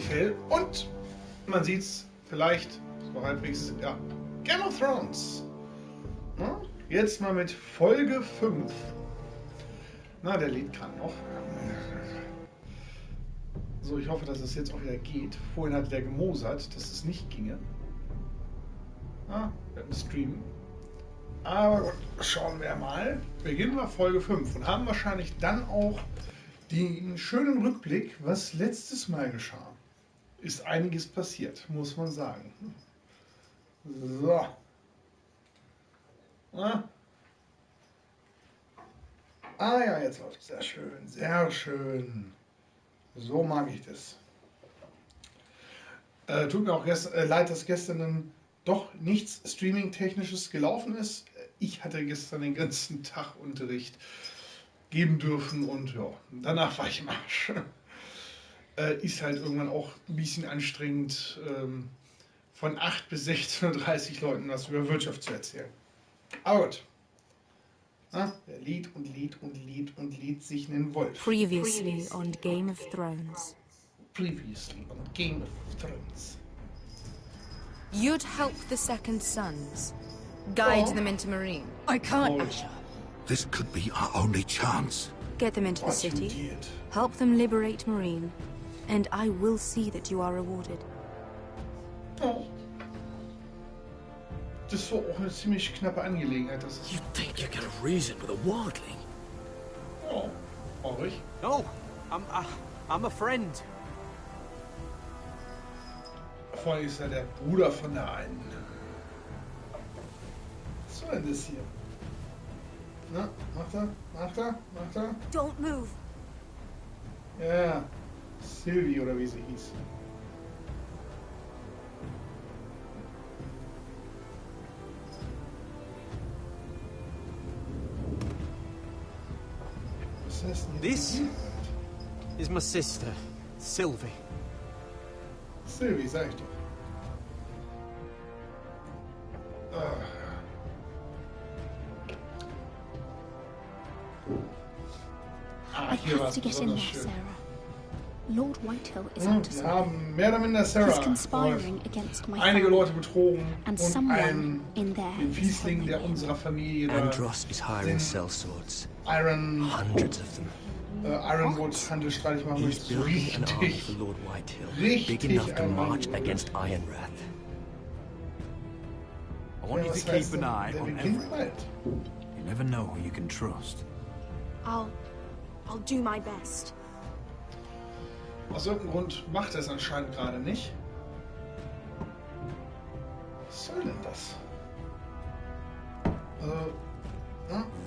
Hotel und man sieht's vielleicht so halbwegs, ja, Game of Thrones. Ja, jetzt mal mit Folge 5. Na, der lädt gerade noch. So, ich hoffe, dass es jetzt auch wieder geht. Vorhin hatte der gemosert, dass es nicht ginge. Ah, wir hatten Stream. Aber gut, schauen wir mal. Beginnen wir Folge 5 und haben wahrscheinlich dann auch den schönen Rückblick, was letztes Mal geschah. Ist einiges passiert, muss man sagen. So. Ah ja, jetzt läuft es. Sehr schön, sehr schön. So mag ich das. Tut mir auch leid, dass gestern doch nichts Streaming-Technisches gelaufen ist. Ich hatte gestern den ganzen Tag Unterricht geben dürfen und ja, danach war ich im Arsch. Ist halt irgendwann auch ein bisschen anstrengend, von 8 bis 16:30 Leuten was über Wirtschaft zu erzählen. Aber gut. Er lädt und lädt und lädt und lädt sich einen Wolf. Previously on Game of Thrones. Previously on Game of Thrones. You'd help the second sons. Guide them into Marine. I can't, Asha. This could be our only chance. Get them into the city. Help them liberate Marine. And I will see that you are rewarded. Oh. Das war auch eine ziemlich knappe Angelegenheit. Das ist You think you can reason with a wildling? oh, euch. No, I'm a friend. Vor allem ist er der Bruder von der einen. Was soll denn das hier? Na, macht er? Macht er? Macht er? Don't move. Ja, Sylvie oder wie sie hieß. Was heißt denn jetzt? This is my sister, Sylvie. Sylvie, sag ich doch. I have to get in there, Sarah. Lord Whitehill is up to Wir something. haben mehr oder minder Sarah He's conspiring against my einige family. Leute betrogen And und someone einen in there den is Fiesling, helping der him. unserer Familie da Andros is hiring den sellswords. Hundreds of them. Ironwood Handel streitig machen He's möchte. building an army Richtig. for Lord Whitehill, Richtig big enough to march Ironwood. against Ironrath. I want you was to heißt keep an denn? eye Der on beginnt everyone. bald. You never know who you can trust. I'll do my best. Aus irgendeinem Grund macht er es anscheinend gerade nicht. Was soll denn das?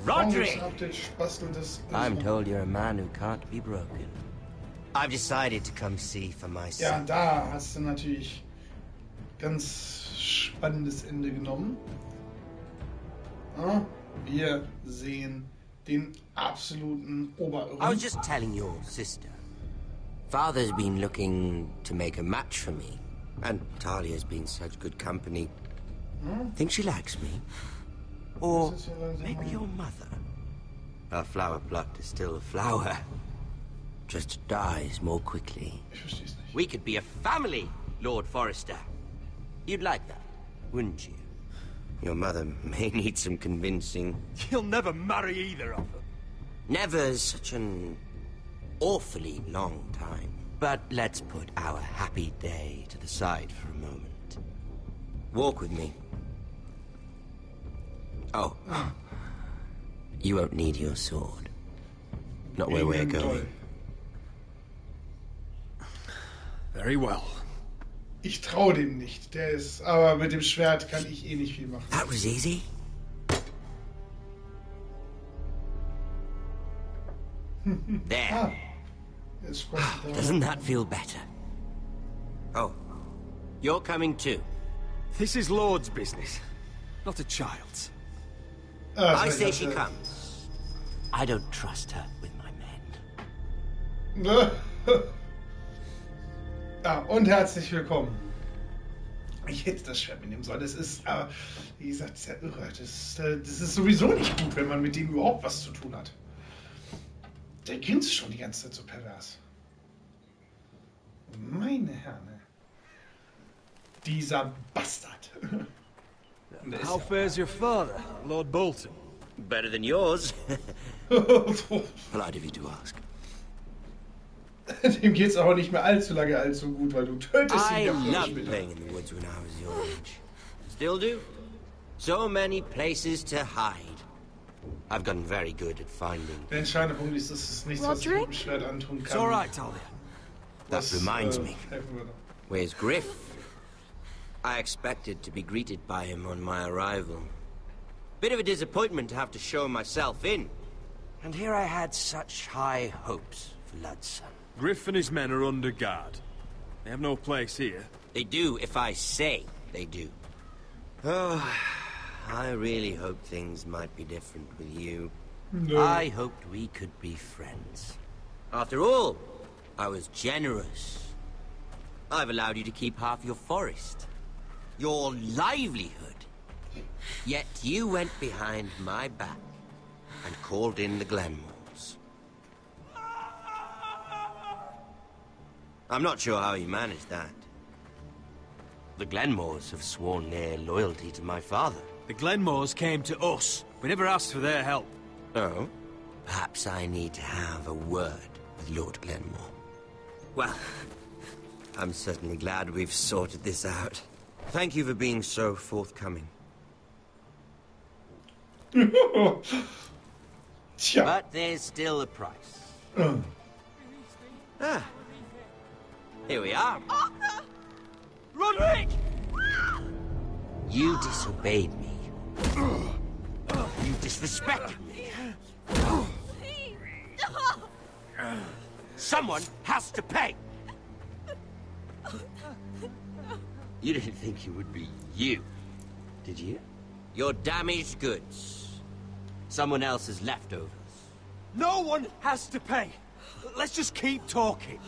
Rodri! I'm told you're a man who can't be broken. I've decided to come see for Ja, myself. da hast du natürlich ganz spannendes Ende genommen. Ja, wir sehen den absoluten I was Oberirren. just telling your sister. Father's been looking to make a match for me. And Talia's been such good company. Think she likes me? Or maybe your mother? Her flower plot is still a flower. Just dies more quickly. Ich versteh's nicht. We could be a family, Lord Forrester. You'd like that, wouldn't you? Your mother may need some convincing. You'll never marry either of them. Never's such an awfully long time. But let's put our happy day to the side for a moment. Walk with me. Oh. You won't need your sword. Not where we're going. Very well. Ich traue dem nicht. Der ist, aber mit dem Schwert kann ich eh nicht viel machen. That was easy. There. Jetzt sprechen wir. Doesn't that feel better? Oh. You're coming too. This is Lord's business, not a child's. I say she comes. I don't trust her with my men. Ja, und herzlich willkommen. Ich hätte das Schwert mitnehmen sollen. Das ist, aber wie gesagt, sehr irre. Das ist sowieso nicht gut, wenn man mit dem überhaupt was zu tun hat. Der grinst schon die ganze Zeit so pervers. Meine Herren. fieser Bastard. How fares your father, Lord Bolton? Better than yours. Polite of you to ask. Dem geht's aber nicht mehr allzu lange allzu gut, weil du tötest ihn I ja früher loved später. playing in the woods when I was your age. Still do. So many places to hide. I've gotten very good at finding. Der entscheidende Punkt ist, dass es nichts, was ich mit dem Schwert antun It's kann. all right, Talia. That reminds me. Helfen würde. Where's Griff? I expected to be greeted by him on my arrival. Bit of a disappointment to have to show myself in. And here I had such high hopes for Ludson. Griff and his men are under guard. They have no place here. They do if I say they do. Oh, I really hoped things might be different with you. No. I hoped we could be friends. After all, I was generous. I've allowed you to keep half your forest. Your livelihood. Yet you went behind my back and called in the Glenmores. I'm not sure how you managed that. The Glenmores have sworn their loyalty to my father. The Glenmores came to us. We never asked for their help. Oh? Perhaps I need to have a word with Lord Glenmore. Well, I'm certainly glad we've sorted this out. Thank you for being so forthcoming. Tja. But there's still a price. Ah. Here we are. Roderick! You disobeyed me. You disrespected me. Someone has to pay. You didn't think it would be you, did you? Your damaged goods. Someone else's leftovers. No one has to pay. Let's just keep talking.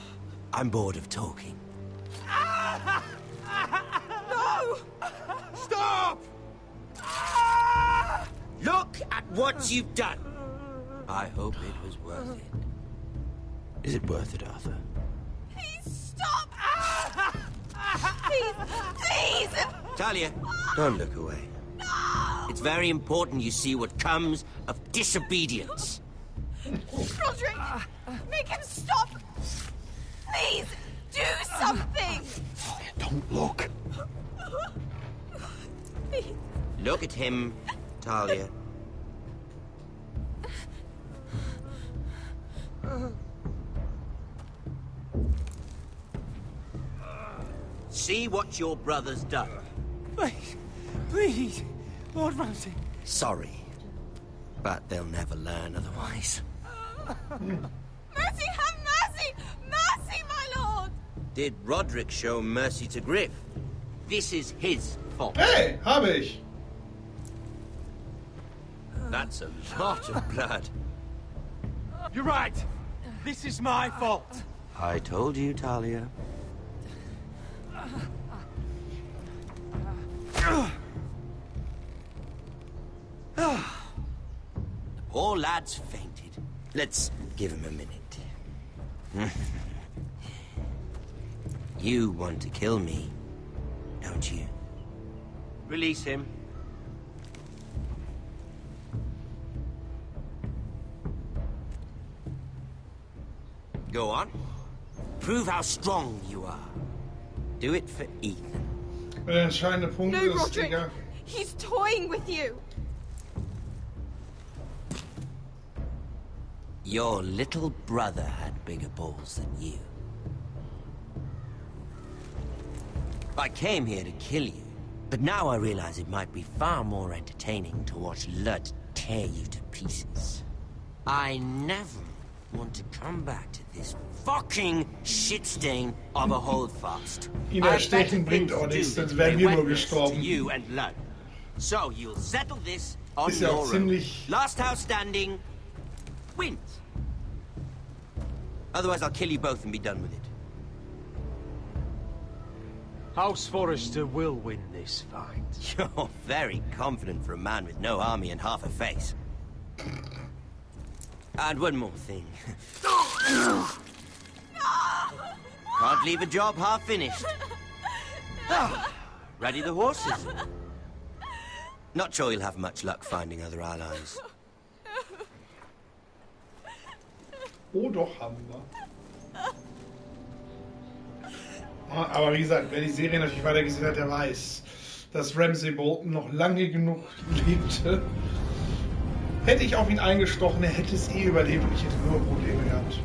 I'm bored of talking. No! Stop! Look at what you've done. I hope it was worth it. Is it worth it, Arthur? Please stop! Please, please! Talia, don't look away. It's very important you see what comes of disobedience. Roderick, make him stop! Please, do something! Don't look. Please. Look at him, Talia. See what your brother's done. Please, please, Lord Ramsay. Sorry, but they'll never learn otherwise. Mercy, have mercy! Mercy, my lord! Did Roderick show mercy to Griff? This is his fault. Hey, habe ich. That's a lot of blood. You're right. This is my fault. I told you, Talia. The poor lad's fainted. Let's give him a minute. You want to kill me, don't you? Release him. Go on. Prove how strong you are. Do it for Ethan. Der entscheidende Punkt No, ist, Roderick! Digga. He's toying with you! Your little brother had bigger balls than you. I came here to kill you, but now I realize it might be far more entertaining to watch Lud tear you to pieces. I never want to come back to this fucking shit stain of a holdfast. Ihn erstechen bringt auch nichts, sonst wären wir nur gestorben. You and Lud. So you'll settle this on Ist ja auch your own. ziemlich... Last house standing wins. Otherwise, I'll kill you both and be done with it. House Forrester will win this fight. You're very confident for a man with no army and half a face. And one more thing. Can't leave a job half finished. Ready the horses? Not sure you'll have much luck finding other allies. Oh, doch, haben wir. Aber wie gesagt, wer die Serie natürlich weitergesehen hat, der weiß, dass Ramsay Bolton noch lange genug lebte. Hätte ich auf ihn eingestochen, er hätte es eh überlebt und ich hätte nur Probleme gehabt.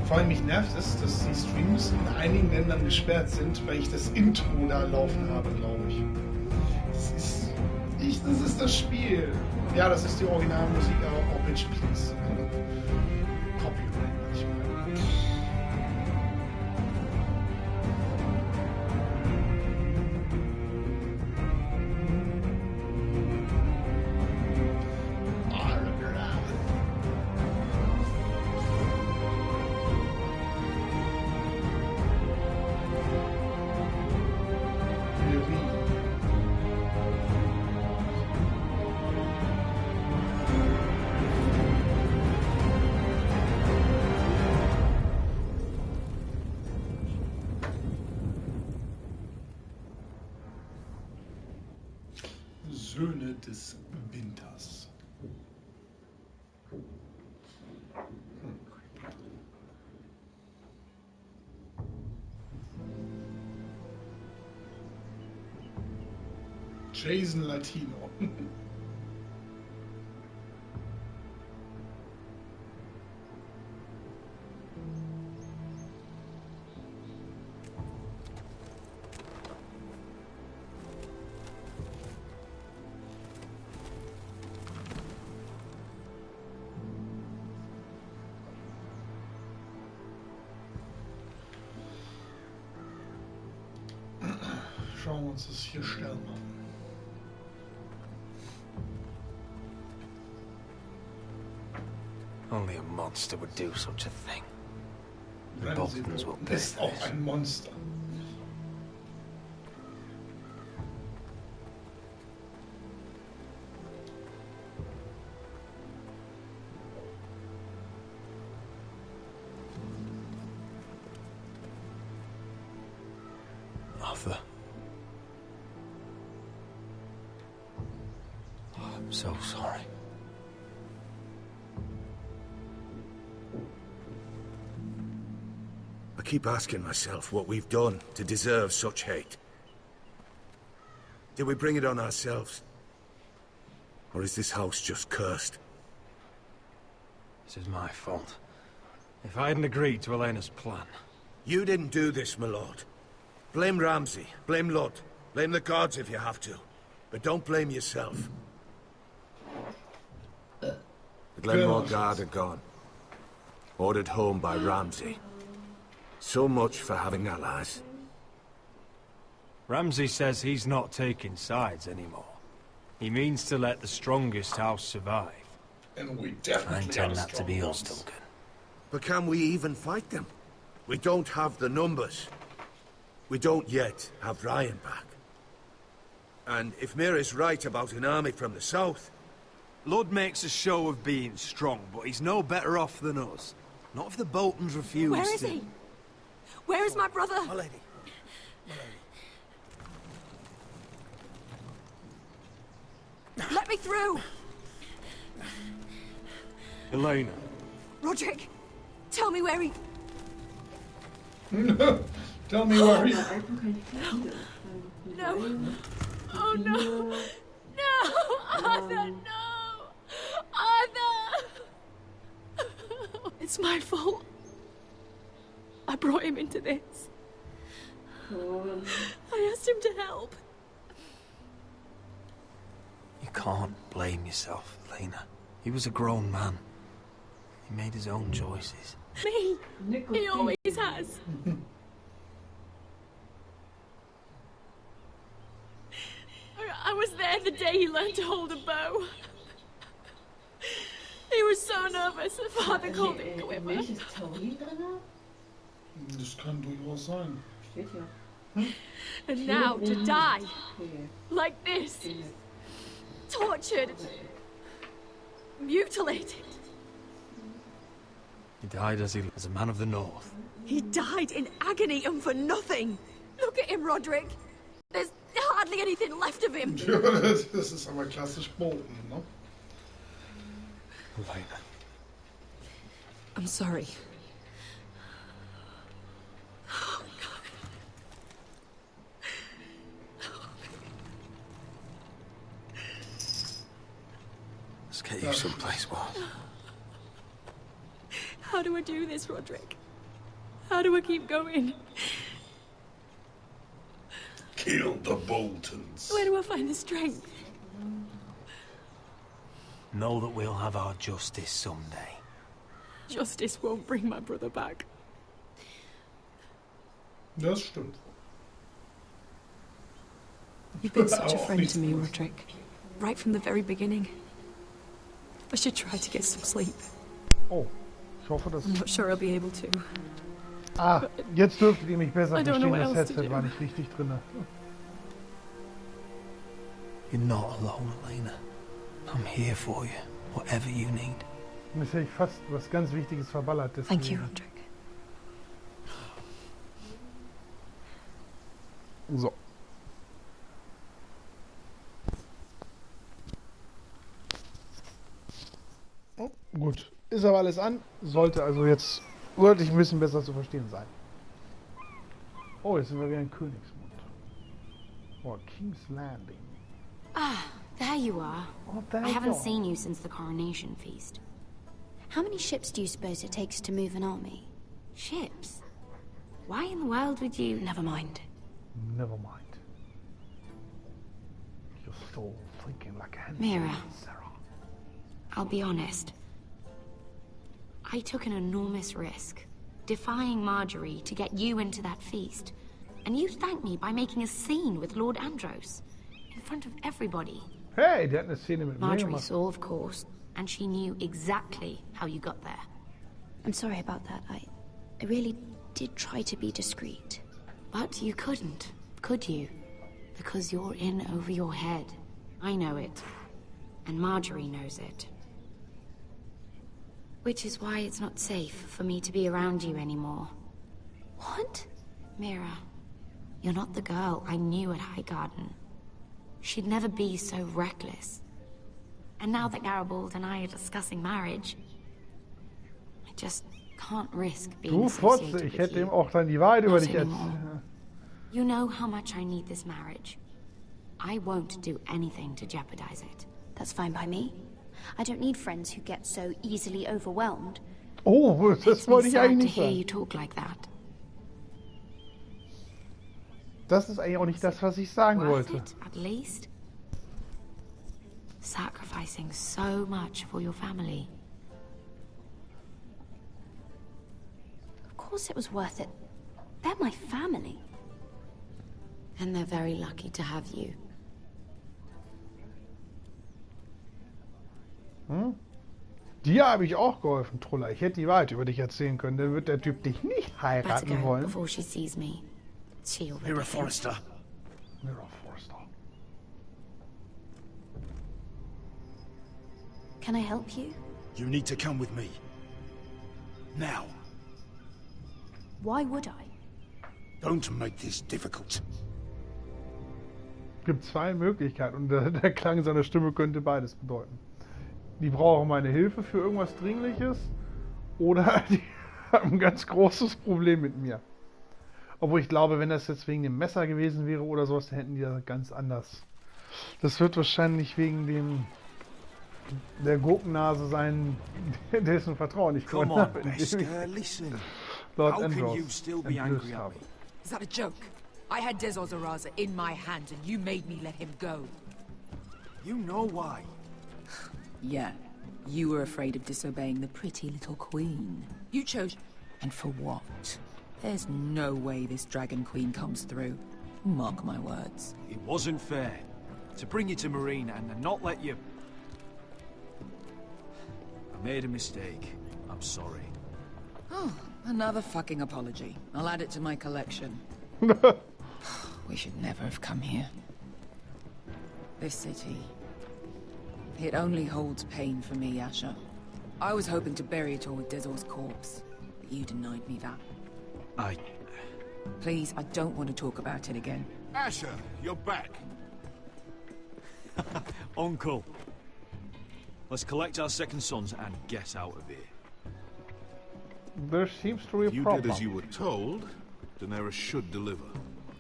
Vor allem mich nervt es, dass die Streams in einigen Ländern gesperrt sind, weil ich das Intro da laufen habe, glaube ich. Das ist das Spiel. Ja, das ist die Originalmusik, aber auch mit Spiels. Copyright manchmal. Söhne des Winters. Jason Latino. Schauen wir uns das hier schnell an. Only a monster would do such a thing. Ramsay ist auch ein Monster. Arthur. Oh, I'm so sorry. I keep asking myself what we've done to deserve such hate. Did we bring it on ourselves? Or is this house just cursed? This is my fault. If I hadn't agreed to Elena's plan... You didn't do this, my lord. Blame Ramsay, blame Lud, blame the gods if you have to. But don't blame yourself. The Glenmore Guard are gone. Ordered home by Ramsay. So much for having allies. Ramsay says he's not taking sides anymore. He means to let the strongest house survive. And we definitely I intend that to be us, Duncan. But can we even fight them? We don't have the numbers. We don't yet have Ryan back. And if Mira's right about an army from the south... Lud makes a show of being strong, but he's no better off than us. Not if the Boltons refuse. Where is he? Where is my brother? My lady. Let me through! Elena. Roderick, tell me where he... Tell me where he... No. Oh no. No! Arthur, no! Arthur! It's my fault. I brought him into this. I asked him to help. You can't blame yourself, Elena. He was a grown man. He made his own choices. Me? He always has. I was there the day he learned to hold a bow. He was so nervous that Father called him Quiver. Das kann durchaus sein. And now to die. Like this. Tortured. Mutilated. He died as a man of the North. He died in agony and for nothing. Look at him, Roderick. There's hardly anything left of him. Ja, das ist aber klassisch Boten, ne? Leider. I'm sorry. Let's get you someplace warm. How do I do this, Roderick? How do I keep going? Kill the Boltons. Where do I find the strength? Know that we'll have our justice someday. Justice won't bring my brother back. Das stimmt. You've been such a friend to me, Roderick. Right from the very beginning. I should try to get some sleep. Oh, ich hoffe, dass... I'm not sure I'll be able to. Ah, jetzt dürftet ihr mich besser I don't know verstehen. what Das else to Headset do. war nicht richtig drin. You're not alone, Elena. I'm here for you, whatever you need. Jetzt hätte ich fast was ganz Wichtiges verballert. Deswegen. Thank you, Roderick. So. Oh, gut. Ist aber alles an. Sollte also jetzt wirklich ein bisschen besser zu verstehen sein. Oh, jetzt sind wir wieder in Königsmund. Oh, King's Landing. Ah, there you are. Oh, there I you haven't are. seen you since the coronation feast. How many ships do you suppose it takes to move an army? Ships? Why in the world would you... Never mind. Never mind. You're still thinking like a handsome Mira. Sarah. I'll be honest. I took an enormous risk, defying Marjorie to get you into that feast. And you thanked me by making a scene with Lord Andros, in front of everybody. Hey, der hat eine Szene mit mir Marjorie gemacht. saw, of course, and she knew exactly how you got there. I'm sorry about that. I really did try to be discreet. But you couldn't, could you? Because you're in over your head. I know it. And Marjorie knows it. Which is why it's not safe for me to be around you anymore. What? Mira, you're not the girl I knew at Highgarden. She'd never be so reckless. And now that Garibald and I are discussing marriage, I just can't risk being Du Fotze, associated ich with hätte you. ihm auch dann die Wahrheit über Not dich anymore. erzählt. You know how much I need this marriage. I won't do anything to jeopardize it. That's fine by me. I don't need friends who get so easily overwhelmed. Oh, das It's wollte ich sad eigentlich to nicht hear you sagen. talk like that. Das ist eigentlich auch nicht das, was ich sagen Worth wollte. it, at least. Sacrificing so much for your family. Of course it was worth it. They're my family. And they're very lucky to have you. Hm? Dir habe ich auch geholfen, Truller. Ich hätte die Wahrheit über dich erzählen können. Dann wird der Typ dich nicht Better heiraten go wollen. before she sees me. She already Mira thinks. Forrester. Mira Forrester. Can I help you? You need to come with me. Now. Why would I? Don't make this difficult. Es gibt zwei Möglichkeiten und der Klang seiner Stimme könnte beides bedeuten. Die brauchen meine Hilfe für irgendwas Dringliches oder die haben ein ganz großes Problem mit mir. Obwohl ich glaube, wenn das jetzt wegen dem Messer gewesen wäre oder sowas, dann hätten die das ganz anders. Das wird wahrscheinlich wegen der Gurkennase sein, dessen Vertrauen ich Come gewonnen on, habe, indem Beskar, ich listen. Lord How can Andros you still be entblößt angry at habe. me? Is that a joke? I had Dezor Zaraza in my hand and you made me let him go. You know why. Yeah, you were afraid of disobeying the pretty little queen. You chose... And for what? There's no way this Dragon Queen comes through. Mark my words. It wasn't fair. To bring you to Marina and not let you... I made a mistake. I'm sorry. Oh, another fucking apology. I'll add it to my collection. We should never have come here. This city... It only holds pain for me, Asher. I was hoping to bury it all with Desor's corpse, but you denied me that. Please, I don't want to talk about it again. Asher, you're back. Uncle. Let's collect our second sons and get out of here. There seems to be a problem. You did as you were told. Daenerys should deliver.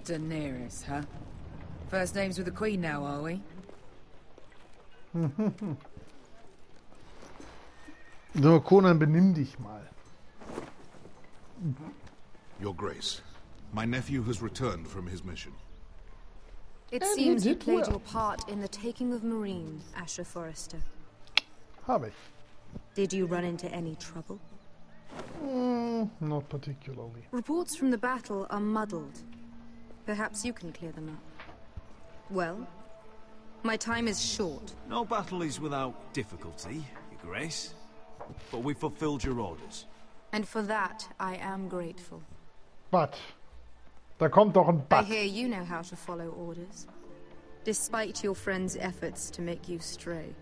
Daenerys, huh? First names with the Queen now, are we? So, Conan, benimm dich mal. Your Grace, my nephew has returned from his mission. It seems you played your part in the taking of Marine, Asher Forrester. Habe ich. Did you run into any trouble? Not particularly. Reports from the battle are muddled. Perhaps you can clear them up. Well, my time is short. No battle is without difficulty, Your Grace. But we fulfilled your orders. And for that, I am grateful. But. Da kommt doch ein I But. hear you know how to follow orders, despite your friend's efforts to make you stray.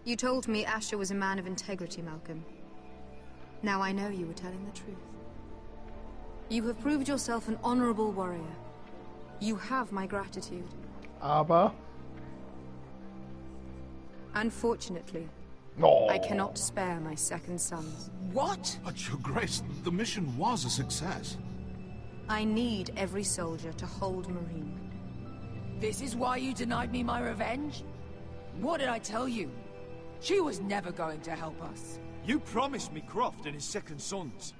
You told me Asher was a man of integrity, Malcolm. Now I know you were telling the truth. You have proved yourself an honorable warrior. You have my gratitude. Aber. Unfortunately, No. I cannot spare my second sons. What? But, Your Grace, the mission was a success. I need every soldier to hold Marine. This is why you denied me my revenge? What did I tell you? She was never going to help us. You promised me Croft and his second sons.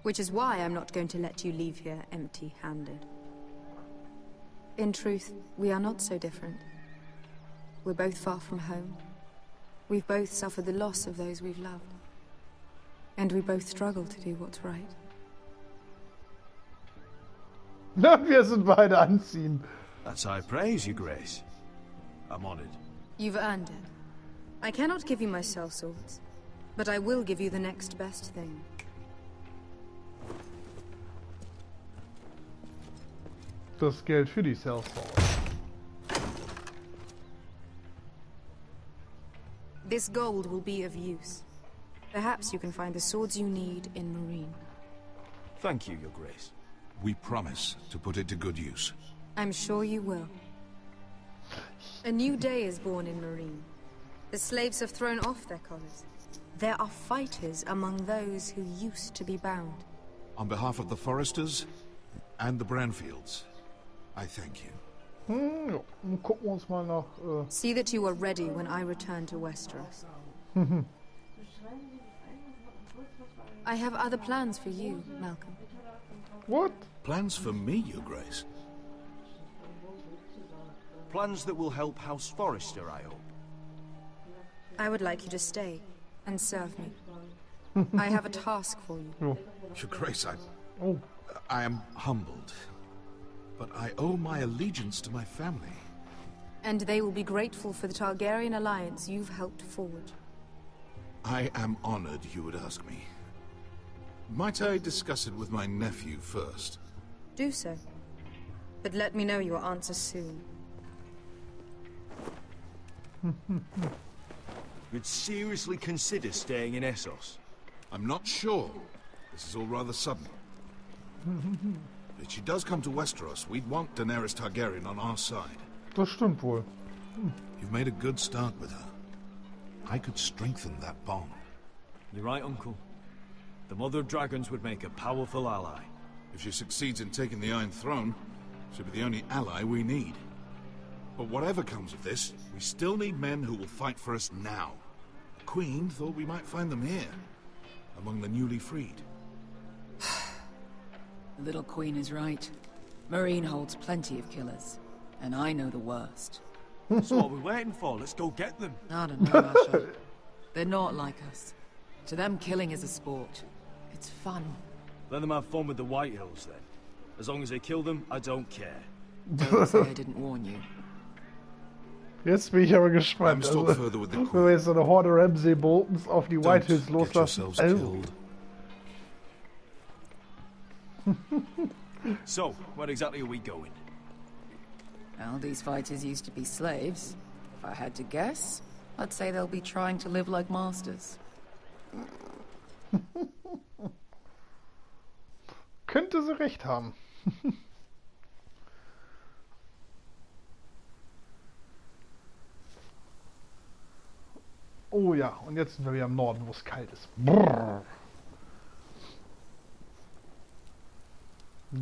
Which is why I'm not going to let you leave here empty-handed. In truth, we are not so different. We're both far from home. We've both suffered the loss of those we've loved. And we both struggle to do what's right. Na, wir sind beide anziehen. That's high praise, Your Grace. I'm honored. You've earned it. I cannot give you my sellswords, but I will give you the next best thing. Das Geld für die Sellsword. This gold will be of use. Perhaps you can find the swords you need in Marine. Thank you, Your Grace. We promise to put it to good use. I'm sure you will. A new day is born in Marine. The slaves have thrown off their collars. There are fighters among those who used to be bound. On behalf of the Foresters and the Branfields, I thank you. Ja, gucken wir uns mal nach. See that you are ready when I return to Westeros. I have other plans for you, Malcolm. What? Plans for me, Your Grace? Plans that will help House Forrester, I hope. I would like you to stay and serve me. I have a task for you. Oh. Your Grace, I am humbled. But I owe my allegiance to my family. And they will be grateful for the Targaryen alliance you've helped forge. I am honored you would ask me. Might I discuss it with my nephew first? Do so. But let me know your answer soon. You'd seriously consider staying in Essos? I'm not sure. This is all rather sudden. If she does come to Westeros, we'd want Daenerys Targaryen on our side. Das stimmt wohl. You've made a good start with her. I could strengthen that bond. You're right, Uncle. The Mother of Dragons would make a powerful ally. If she succeeds in taking the Iron Throne, she'll be the only ally we need. But whatever comes of this, we still need men who will fight for us now. The Queen thought we might find them here, among the newly freed. The little Queen is right. Marine holds plenty of killers, and I know the worst. So what are we waiting for? Let's go get them. I don't know, Asher. They're not like us. To them, killing is a sport. It's fun. Let them have fun with the White Hills, then. As long as they kill them, I don't care. Don't say I didn't warn you. Jetzt bin ich aber gespannt. Also, wenn wir jetzt so eine Horde Ramsay Boltons auf die White Hills loslassen. So, where exactly are we going? Well, these fighters used to be slaves. If I had to guess, I'd say they'll be trying to live like masters. Könnte sie recht haben. Oh ja, und jetzt sind wir wieder im Norden, wo es kalt ist. Brrr.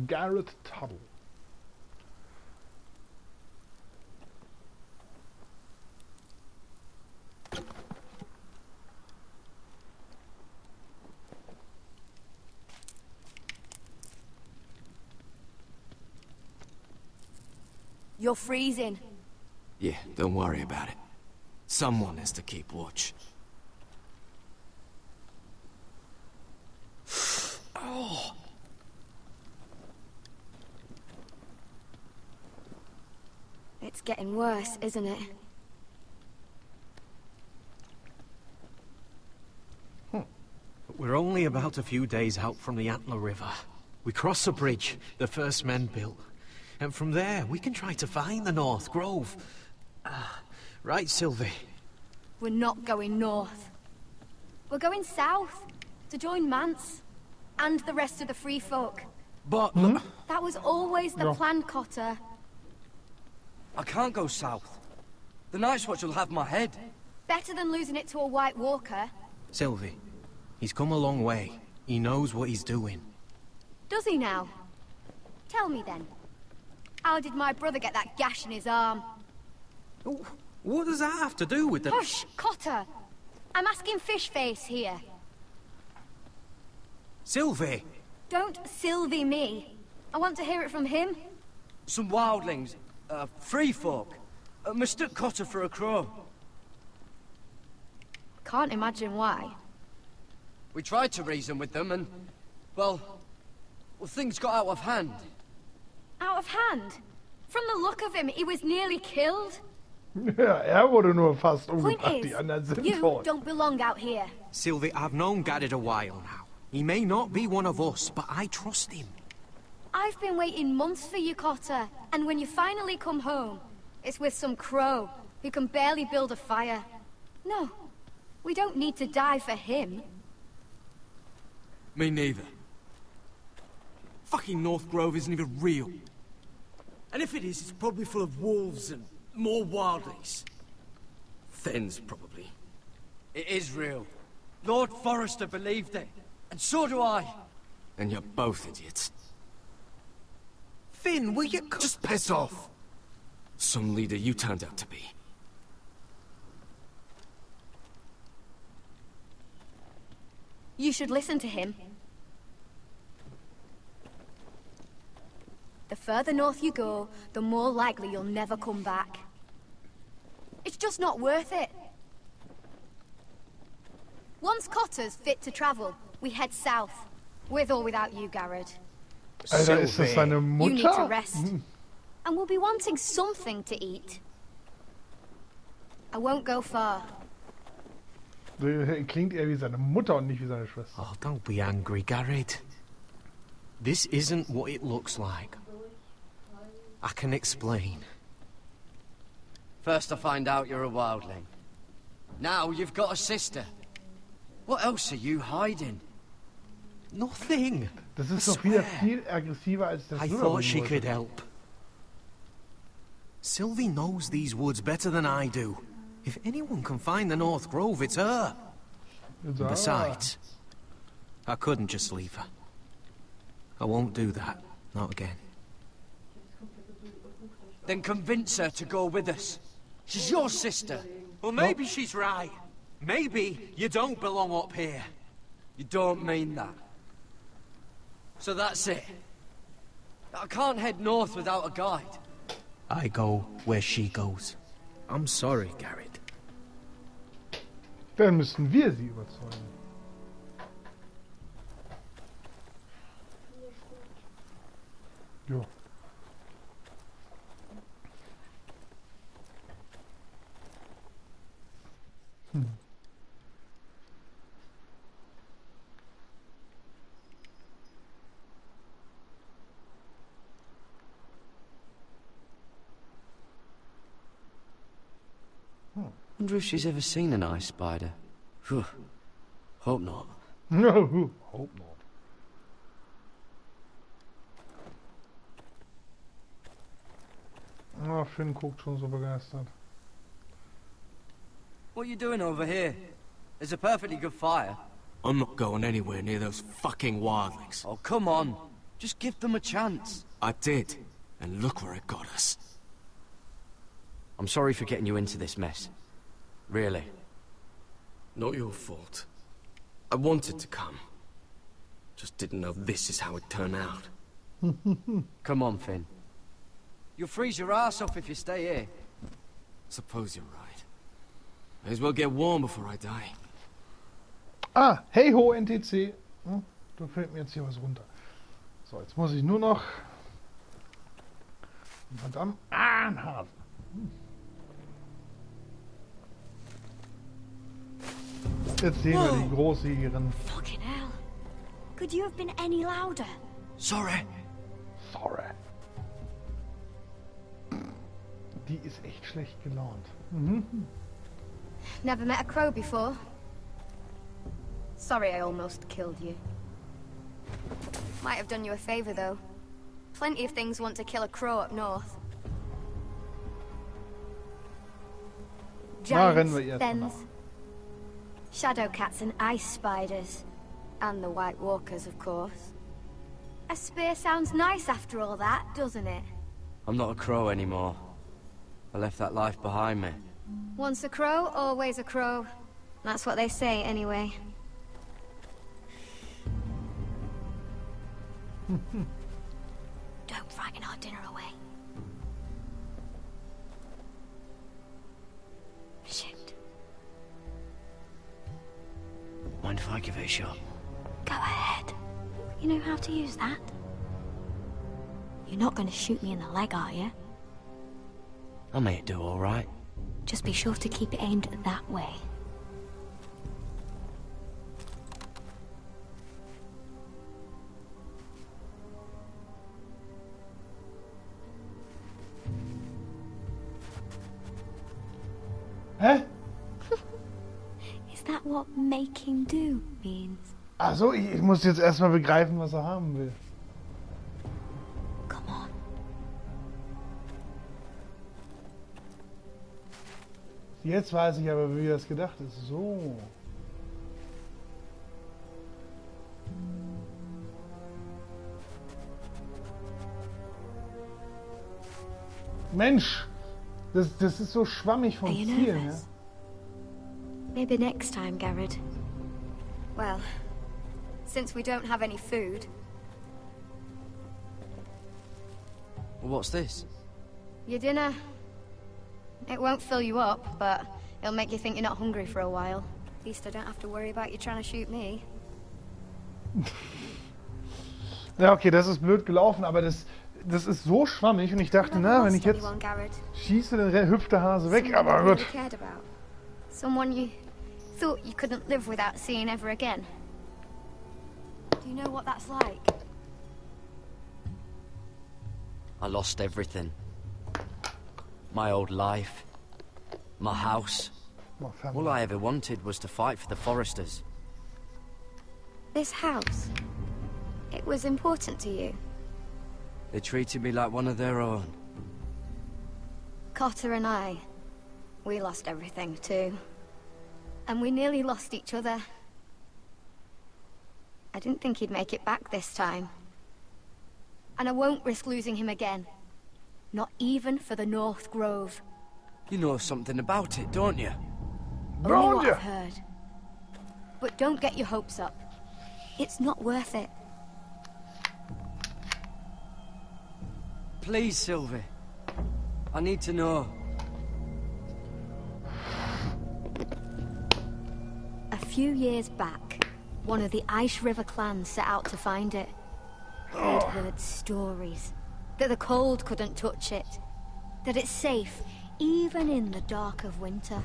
Garrett Tuttle. You're freezing. Yeah, don't worry about it. Someone has to keep watch. Oh. It's getting worse, isn't it? We're only about a few days out from the Antler River. We cross a bridge the first men built. And from there, we can try to find the North Grove. Right, Sylvie? We're not going north. We're going south, to join Mance, and the rest of the free folk. But... That was always the plan, Cotter. I can't go south. The Night's Watch will have my head. Better than losing it to a White Walker. Sylvie, he's come a long way. He knows what he's doing. Does he now? Tell me then. How did my brother get that gash in his arm? Oh, what does that have to do with the... Hush, Cotter! I'm asking Fishface here. Sylvie! Don't Sylvie me. I want to hear it from him. Some wildlings, free folk, mistook Cotter for a crow. Can't imagine why. We tried to reason with them and, well, things got out of hand. Out of hand? From the look of him, he was nearly killed. Ja, wurde nur fast Point umgebracht, die is, anderen sind you tot. don't belong out here. Sylvie, I've known Garrett a while now. He may not be one of us, but I trust him. I've been waiting months for you, Cotter, and when you finally come home, it's with some crow who can barely build a fire. No, we don't need to die for him. Me neither. Fucking North Grove isn't even real. And if it is, it's probably full of wolves and more wildlings. Thens, probably. It is real. Lord Forrester believed it. And so do I. And you're both idiots. Finn, will you... Just piss off! Some leader you turned out to be. You should listen to him. The further north you go, the more likely you'll never come back. It's just not worth it. Once Cotter's fit to travel, we head south. With or without you, Garrett. Alter, ist das seine Mutter? You need to rest. And we'll be wanting something to eat. I won't go far. Klingt eher wie seine Mutter und nicht wie seine Schwester. Oh, don't be angry, Garrett. This isn't what it looks like. I can explain. First I find out you're a wildling. Now you've got a sister. What else are you hiding? Nothing. Das ist doch wieder viel aggressiver als das I thought she could help. Sylvie knows these woods better than I do. If anyone can find the North Grove, it's her. Besides, I couldn't just leave her. I won't do that. Not again. Then convince her to go with us. She's your sister. Well, maybe she's right. Maybe you don't belong up here. You don't mean that. So that's it. I can't head north without a guide. I go where she goes. I'm sorry, Garrett. Dann müssen wir sie überzeugen. Jo. Wonder if she's ever seen an ice spider. Phew. Hope not. No, hope not. Oh, Finn guckt schon so begeistert. What are you doing over here? There's a perfectly good fire. I'm not going anywhere near those fucking wildlings. Oh, come on. Just give them a chance. I did, and look where it got us. I'm sorry for getting you into this mess. Really. Not your fault. I wanted to come. Just didn't know this is how it turned out. Come on, Finn. You'll freeze your ass off if you stay here. Suppose you're right. May as well get warm before I die. Ah, hey ho, NTC. Hm, da fällt mir jetzt hier was runter. So, jetzt muss ich nur noch... Verdammt, einen Hasen. Jetzt sehen wir die Großjägerin. Fucking hell. Could you have been any louder? Sorry. Sorry. Die ist echt schlecht gelaunt. Mhm. Never met a crow before. Sorry I almost killed you. Might have done you a favor though. Plenty of things want to kill a crow up north. Giants, thens, shadow cats and ice spiders. And the white walkers, of course. A spear sounds nice after all that, doesn't it? I'm not a crow anymore. I left that life behind me. Once a crow, always a crow. That's what they say, anyway. Don't frighten our dinner away. Shoot. Mind if I give it a shot? Go ahead. You know how to use that? You're not going to shoot me in the leg, are you? I may do all right. Just be sure to keep it aimed that way. Hä? Is that what making do means? Ach so, ich muss jetzt erstmal begreifen, was er haben will. Come on. Jetzt weiß ich aber, wie das gedacht ist. So. Mensch, das ist so schwammig vom Ziel, ne? Maybe next time, Garrett. Well, since we don't have any food. What's this? Your dinner. It won't fill you up, but it'll make you think you're not hungry for a while. At least I don't have to worry about you trying to shoot me. Ja, okay, das ist blöd gelaufen, aber das ist so schwammig und ich dachte, na, wenn ich jetzt schieße, dann hüpft der Hase weg, aber gut. Someone you thought you couldn't live without seeing ever again. Do you know what that's like? I lost everything. My old life. My house. All I ever wanted was to fight for the Foresters. This house, it was important to you? They treated me like one of their own. Cotter and I, we lost everything too. And we nearly lost each other. I didn't think he'd make it back this time. And I won't risk losing him again. Not even for the North Grove. You know something about it, don't you? Only what I've heard. But don't get your hopes up. It's not worth it. Please, Sylvie. I need to know. A few years back, one of the Ice River clans set out to find it. They'd heard stories. That the cold couldn't touch it. That it's safe, even in the dark of winter.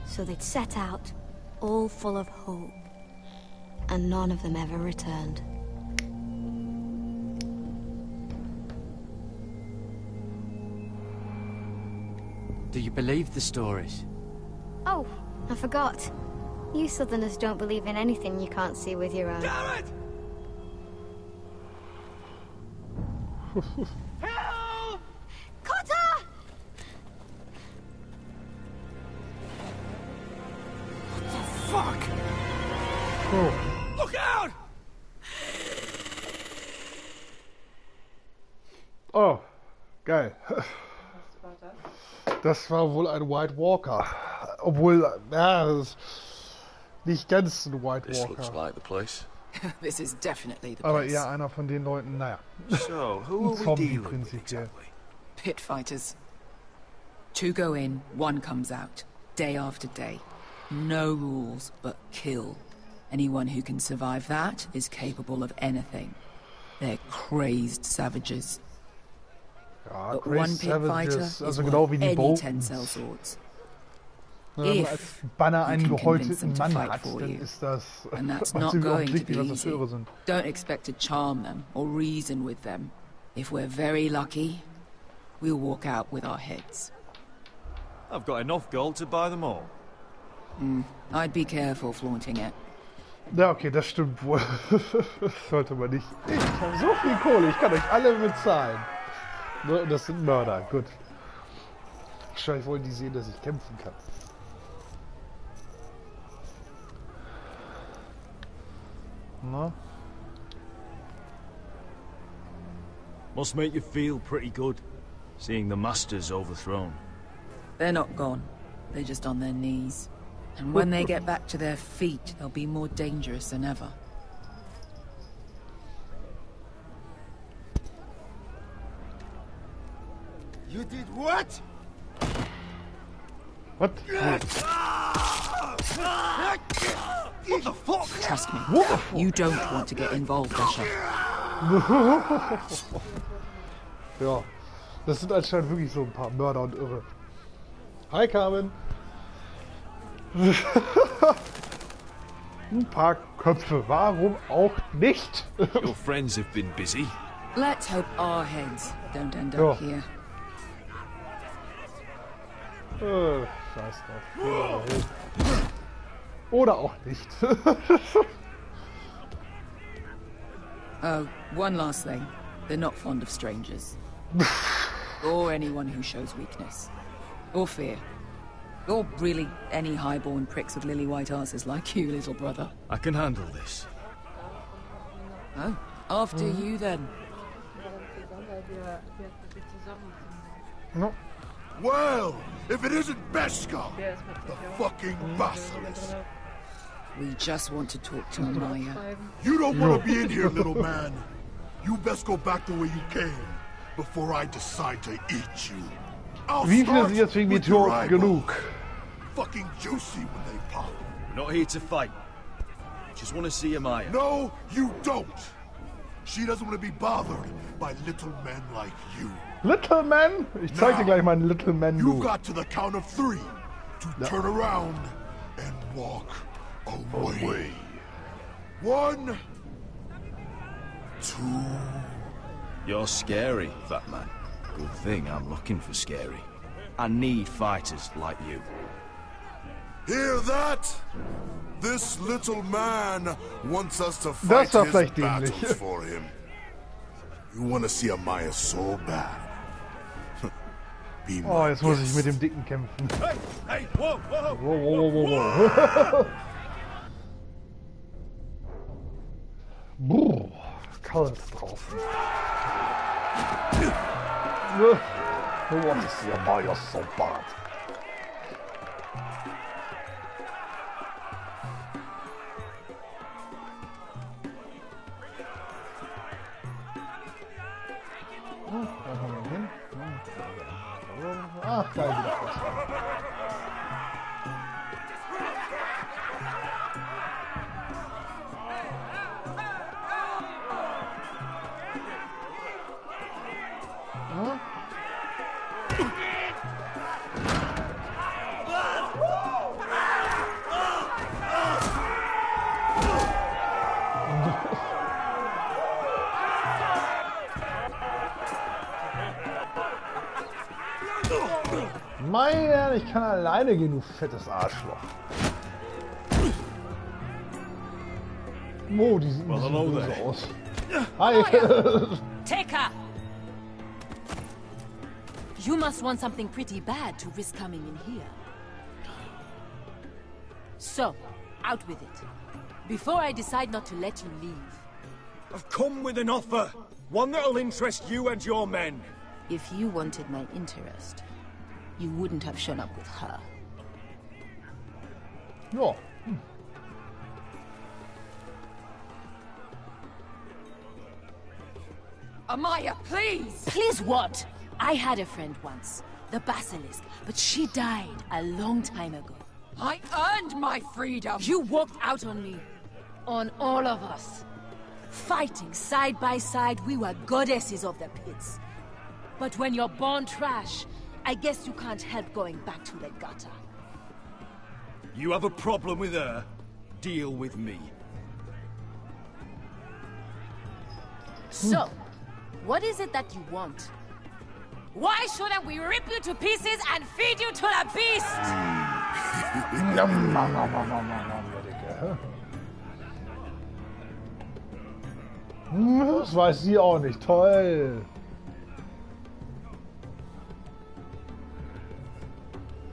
So they'd set out, all full of hope. And none of them ever returned. Do you believe the stories? Oh, I forgot. You Southerners don't believe in anything you can't see with your own. Damn it! Help! Cotter! What the fuck? Oh. Look out! Oh, geil. Das war wohl ein White Walker. Obwohl, ja, das ist nicht ganz ein White This Walker. looks like the place. This is definitely the Aber place. eher einer von den Leuten, naja. So, who are we Zombie dealing with prinzipiell. exactly? Pit fighters. 2 go in, 1 comes out. Day after day. No rules, but kill. Anyone who can survive that is capable of anything. They're crazed savages. Ja, But Crazy one pit fighter Savages, is also worth genau wie die any Boltons. 10-cell swords. Wenn man als If Banner you einen can gehäuteten convince them to Mann fight hat, for dann you. ist das And that's macht not ziemlich going to offensichtlich, be was das für easy. Irre sind. Don't expect to charm them or reason with them. If we're very lucky, we'll walk out with our heads. I've got enough gold to buy them all. I'd be careful flaunting it. Ja, okay, das stimmt wohl. Das sollte man nicht. Ich habe so viel Kohle, ich kann euch alle bezahlen. Ne, und das sind Mörder, gut. Wahrscheinlich wollen die sehen, dass ich kämpfen kann. Na? Must make you feel pretty good, seeing the masters overthrown. They're not gone. They're just on their knees. And when they get back to their feet, they'll be more dangerous than ever. You did what? What? What the fuck? Trust me, you don't want to get involved, Usher. Ja, das sind anscheinend wirklich so ein paar Mörder und Irre. Hi, Carmen. Ein paar Köpfe, warum auch nicht? Your friends have been busy. Let's hope our heads don't end Ja. up here. Scheiß drauf. Oder auch nicht. Oh, one last thing. They're not fond of strangers. Or anyone who shows weakness. Or fear. Or really any highborn pricks with lily white asses like you, little brother. I can handle this. Oh, after you then. No. Well, if it isn't Beskar, the fucking basilisk. We just want to talk to Amaya. You don't want to be in here, little man. You best go back the way you came before I decide to eat you. Wie viele sind jetzt wegen Meteor genug? Fucking juicy when they pop. We're not here to fight. Just want to see Amaya. No, you don't. She doesn't want to be bothered by little men like you. Little Man? Ich zeig dir gleich mal einen Little Man. You got to the count of 3 to turn around and walk away. 1, 2. You're scary, fat man. Good thing I'm looking for scary. I need fighters like you. Hear that? This little man wants us to fight Das war his vielleicht battles dämlich. for him. You want to see Amaya so bad. Be my Oh, jetzt muss ich guest. mit dem Dicken kämpfen. Hey, hey, whoa, whoa, Wow. Brrr, kalt draußen. Du wolltest ja Maya so bad. Da kommen wir hin. Ach, geil, wieder aus. Meine Herren, ich kann alleine gehen, du fettes Arschloch. Oh, die sieht so böse aus. Hi. Take her! You must want something pretty bad to risk coming in here. So, out with it. Before I decide not to let you leave. I've come with an offer. One that'll interest you and your men. If you wanted my interest, you wouldn't have shown up with her. Ja. Amaya, please! Please what? I had a friend once, the Basilisk, but she died a long time ago. I earned my freedom! You walked out on me. On all of us. Fighting side by side, we were goddesses of the pits. But when you're born trash, I guess you can't help going back to the gutter. You have a problem with her? Deal with me. So, what is it that you want? Why shouldn't we rip you to pieces and feed you to the beast? Das weiß sie auch nicht. Toll.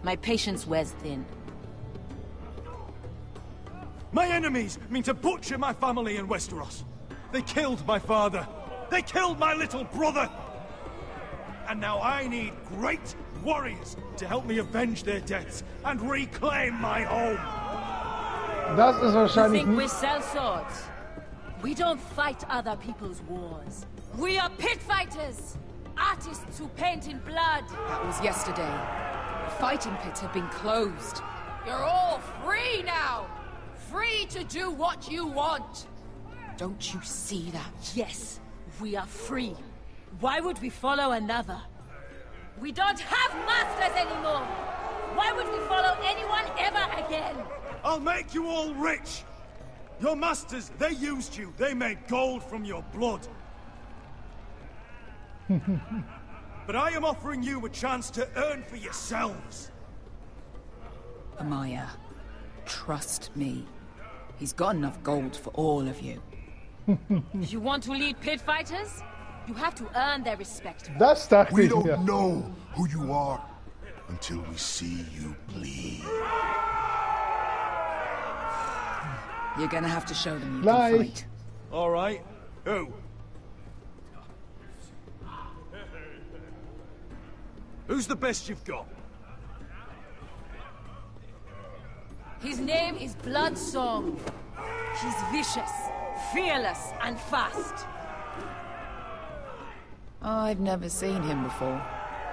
My patience wears thin. My enemies mean to butcher my family in Westeros. They killed my father. They killed my little brother. And now I need great warriors to help me avenge their deaths and reclaim my home. Das ist You wahrscheinlich think we nicht. sell swords? We don't fight other people's wars. We are pit fighters! Artists who paint in blood! That was yesterday. The fighting pits have been closed. You're all free now! Free to do what you want! Don't you see that? Yes, we are free. Why would we follow another? We don't have masters anymore! Why would we follow anyone ever again? I'll make you all rich! Your masters, they used you. They made gold from your blood. But I am offering you a chance to earn for yourselves. Amaya, trust me. He's got enough gold for all of you. You want to lead pit fighters? You have to earn their respect. Das dachte We ich mir. don't know who you are until we see you bleed. You're gonna have to show them you Gleich. can fight. All right. Who? Who's the best you've got? His name is Bloodsong. He's vicious, fearless, and fast. I've never seen him before.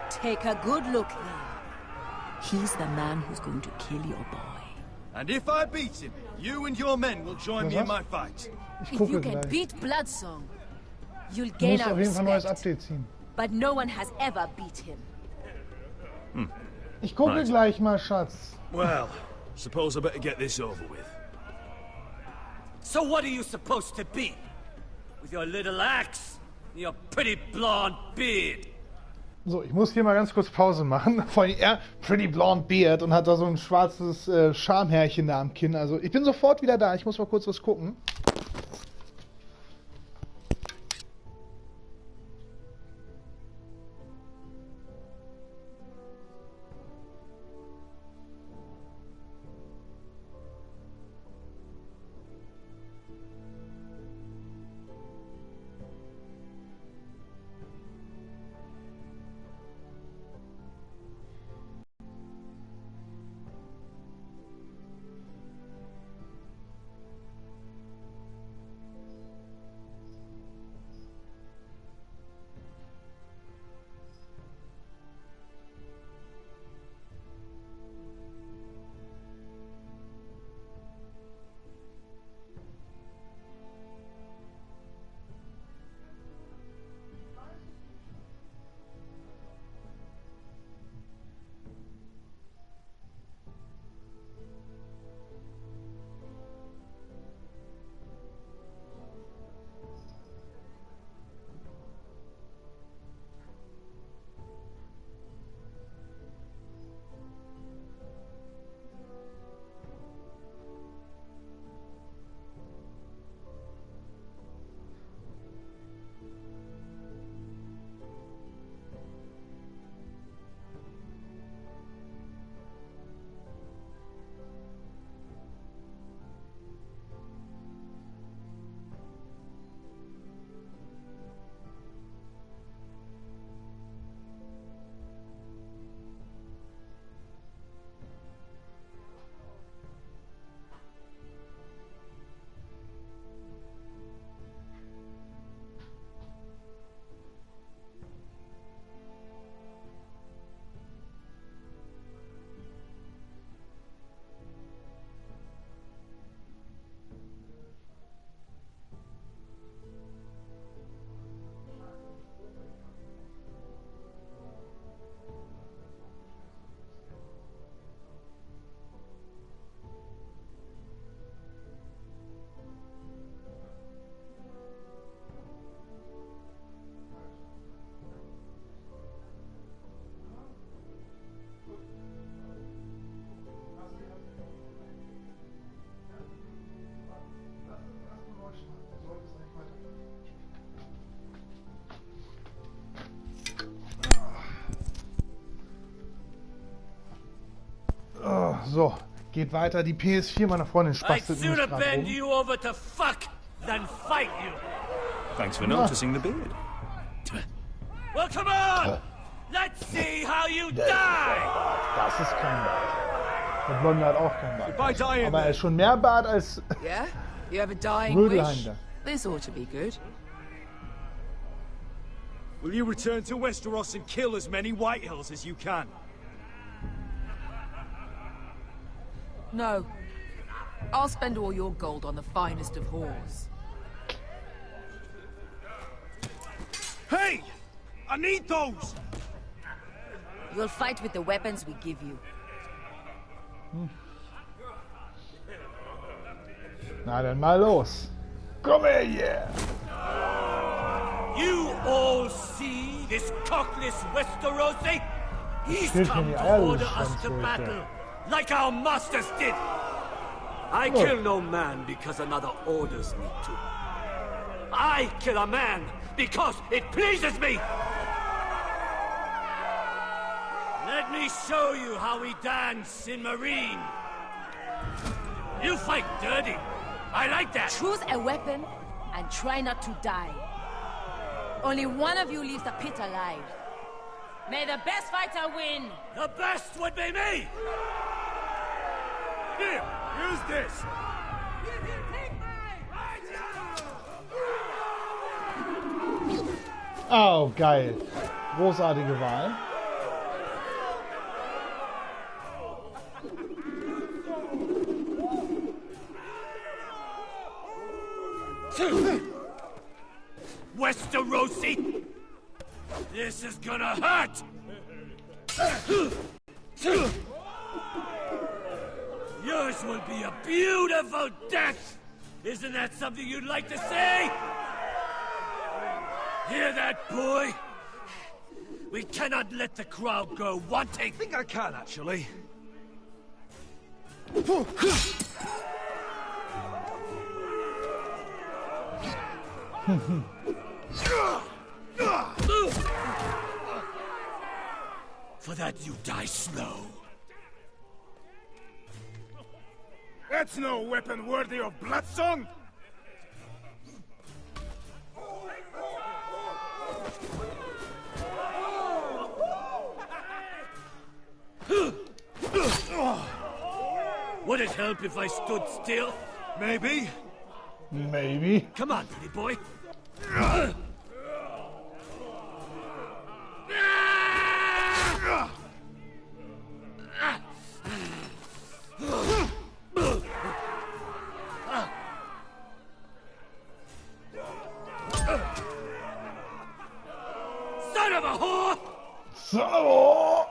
Take a good look there. He's the man who's going to kill your boy. And if I beat him, you and your men will join me in my fight. Ich If gucke you can gleich. beat Bloodsong, you'll Ich gain muss our auf jeden Fall ein neues respect. Update ziehen. But no one has ever beat him. Ich gucke Right. gleich mal, Schatz. Well, suppose I better get this over with. So what are you supposed to be? With your little axe? And your pretty blonde beard? So, ich muss hier mal ganz kurz Pause machen. Vor allem er, Pretty Blonde Beard, und hat da so ein schwarzes Schamhärchen da am Kinn. Also, ich bin sofort wieder da. Ich muss mal kurz was gucken. So, geht weiter. Die PS4 meiner Freundin I'd spastelt nämlich sooner gerade bend rum. you over to fuck than fight you. Thanks for noticing the beard. Well, come on! Let's see how you die! Das ist kein Bart. Der Blonde hat auch kein Bart. Dying, Aber er ist schon mehr Bart als Yeah? You have a dying Rödelheim wish? da. This ought to be good. Will you return to Westeros and kill as many Whitehills as you can? No. I'll spend all your gold on the finest of whores. Hey! I need those! You'll fight with the weapons we give you. Na dann mal los. Komm her hier! You all see this cockless Westerosi? He's Steht come hier to die order us to Eierschwanzröte. battle, like our masters did. I kill no man because another orders me to. I kill a man because it pleases me. Let me show you how we dance in Marine. You fight dirty. I like that. Choose a weapon and try not to die. Only one of you leaves the pit alive. May the best fighter win. The best would be me. Here, use this. Oh, geil. Großartige Wahl. Westerosi! This is gonna hurt! Yours will be a beautiful death! Isn't that something you'd like to say? Hear that, boy? We cannot let the crowd go wanting. I think I can, actually. For that you die slow. That's no weapon worthy of Bloodsong! Would it help if I stood still? Maybe. Maybe. Come on, pretty boy. Son of a whore! Son of a whore!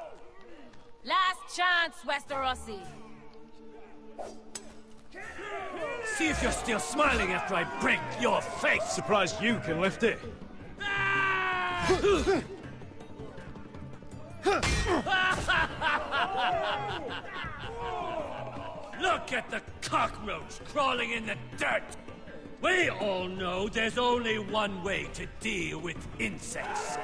Last chance, Westerosi. See if you're still smiling after I break your face. Surprised you can lift it. Look at the cockroach crawling in the dirt. We all know there's only one way to deal with insects.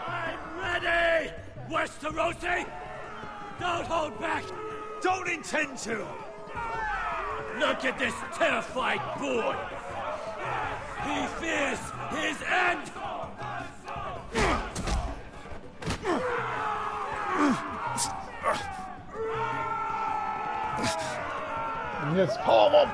I'm ready, Westerosi! Don't hold back! Don't intend to! Look at this terrified boy! He fears his end! Und jetzt Power-Up!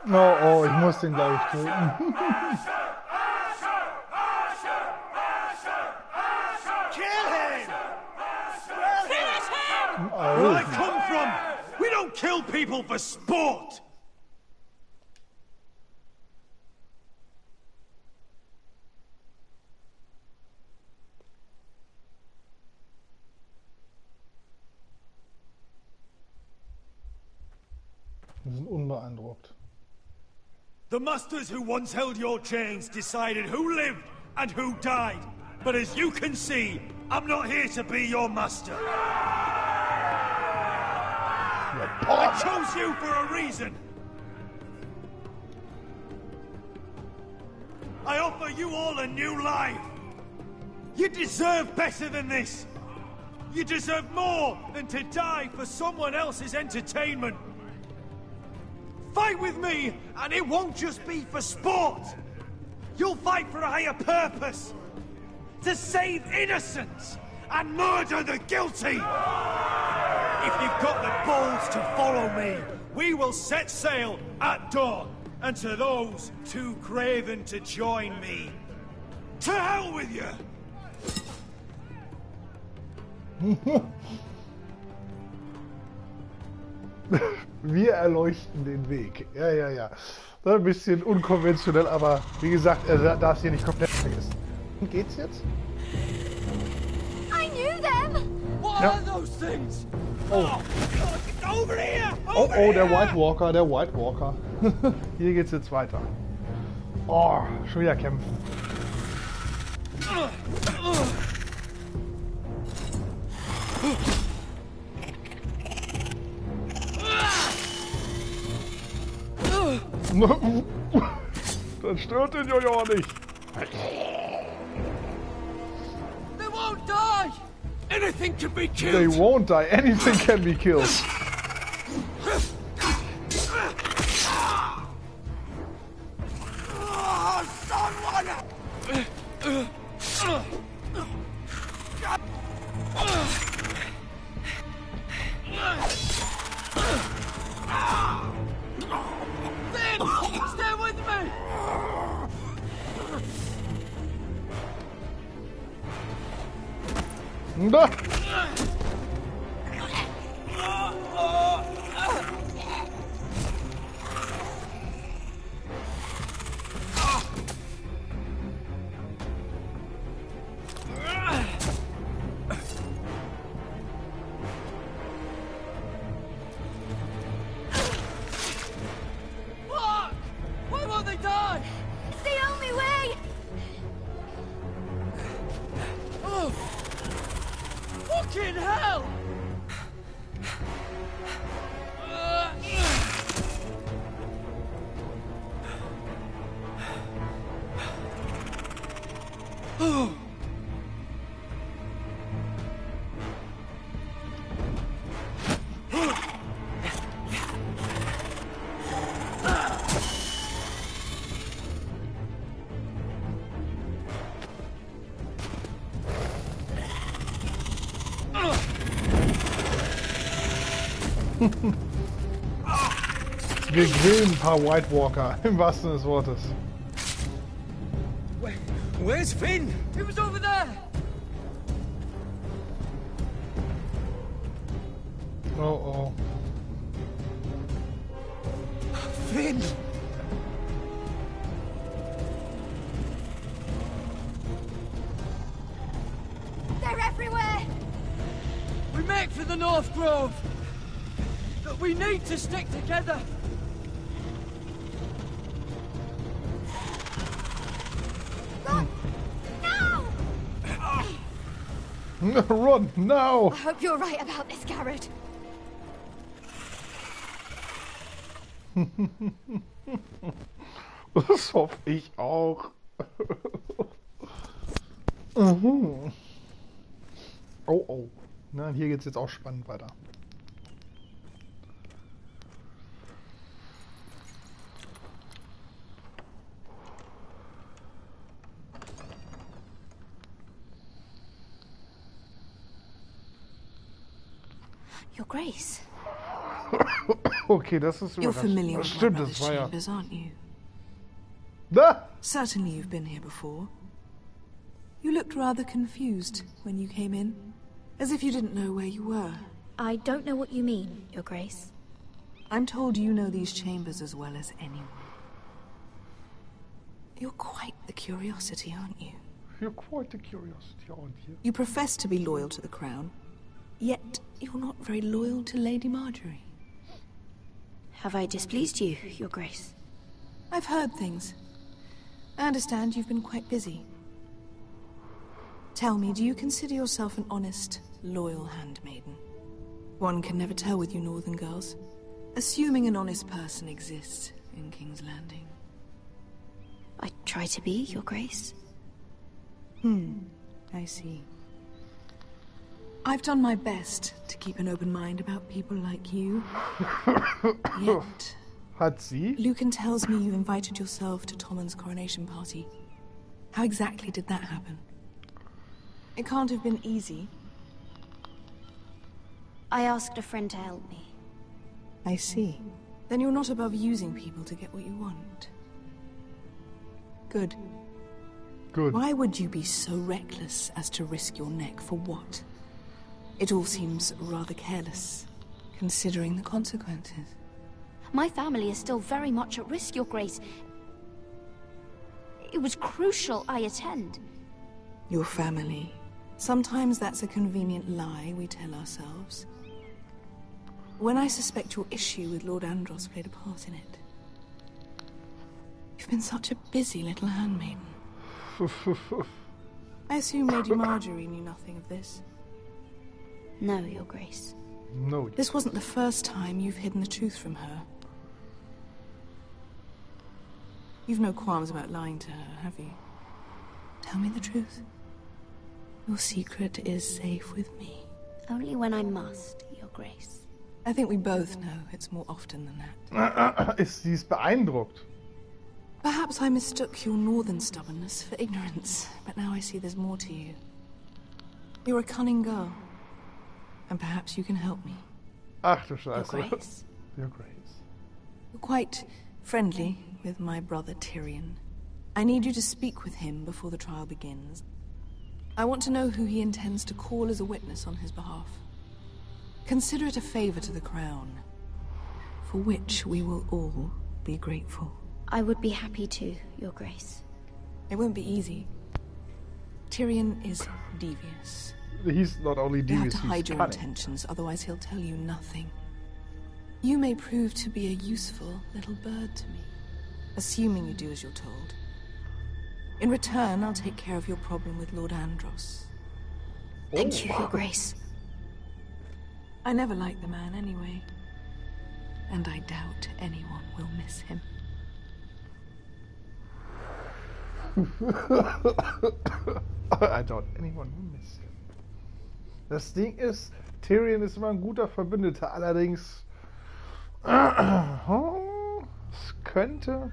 Oh, ich muss den gleich töten. Kill him! Finish him! Where I come from, we don't kill people for sport! Wir sind unbeeindruckt. The masters who once held your chains decided who lived and who died. But as you can see, I'm not here to be your master. I chose you for a reason. I offer you all a new life. You deserve better than this. You deserve more than to die for someone else's entertainment. Fight with me, and it won't just be for sport. You'll fight for a higher purpose. To save innocents and murder the guilty. If you've got the balls to follow me, we will set sail at dawn. And to those too craven to join me, to hell with you! Wir erleuchten den Weg. Ja. Das ist ein bisschen unkonventionell, aber wie gesagt, er darf es hier nicht komplett vergessen. Und geht's jetzt? I knew them! What are those things? Oh. Over here! Oh, der White Walker. Hier geht's jetzt weiter. Oh, schon wieder kämpfen. Das stört den Jojo nicht. They won't die! Anything can be killed! They won't die. Anything can be killed. Stay with me! Da. Fuck! Why won't they die? It's the only way! Oh! Fucking hell! Oh! Wir grillen ein paar White Walker, im wahrsten Sinne des Wortes. Where's Finn? He was over there! Oh. Finn! They're everywhere! We make for the North Grove! But we need to stick together! Run! Now! Run, now! I hope you're right about this, Garrett. Das hoffe ich auch. Oh. Na, hier geht's jetzt auch spannend weiter. Your Grace. Okay, das ist You're überraschend. familiar with Stimmt, my das brother's war ja... chambers, aren't you? Da! Certainly you've been here before. You looked rather confused when you came in, as if you didn't know where you were. I don't know what you mean, Your Grace. I'm told you know these chambers as well as anyone. You're quite the curiosity, aren't you? You're quite the curiosity, aren't you? You profess to be loyal to the crown, yet you're not very loyal to Lady Marjorie. Have I displeased you, Your Grace? I've heard things. I understand you've been quite busy. Tell me, do you consider yourself an honest, loyal handmaiden? One can never tell with you northern girls. Assuming an honest person exists in King's Landing. I try to be, Your Grace. I see. I've done my best to keep an open mind about people like you. Yet... Hat sie? Lucan tells me you invited yourself to Tommen's coronation party. How exactly did that happen? It can't have been easy. I asked a friend to help me. I see. Then you're not above using people to get what you want. Good. Good. Why would you be so reckless as to risk your neck for what? It all seems rather careless, considering the consequences. My family is still very much at risk, Your Grace. It was crucial I attend. Your family. Sometimes that's a convenient lie we tell ourselves. When I suspect your issue with Lord Andros played a part in it. You've been such a busy little handmaiden. I assume Lady Marjorie knew nothing of this. No, Your Grace. No. This wasn't the first time you've hidden the truth from her. You've no qualms about lying to her, have you? Tell me the truth. Your secret is safe with me. Only when I must, Your Grace. I think we both know it's more often than that. Sie ist beeindruckt. Perhaps I mistook your northern stubbornness for ignorance, but now I see there's more to you. You're a cunning girl, and perhaps you can help me. Ach du Scheiße. Your Grace. Your Grace. You're quite friendly with my brother Tyrion. I need you to speak with him before the trial begins. I want to know who he intends to call as a witness on his behalf. Consider it a favor to the crown, for which we will all be grateful. I would be happy to, Your Grace. It won't be easy. Tyrion is devious. He's not only You have devious, to he's hide your cunning. intentions, otherwise he'll tell you nothing. You may prove to be a useful little bird to me, assuming you do as you're told. In return, I'll take care of your problem with Lord Andros. Thank you, Your Grace. I never liked the man anyway, and I doubt anyone will miss him. I doubt anyone will miss him. Das Ding ist, Tyrion ist immer ein guter Verbündeter, allerdings es könnte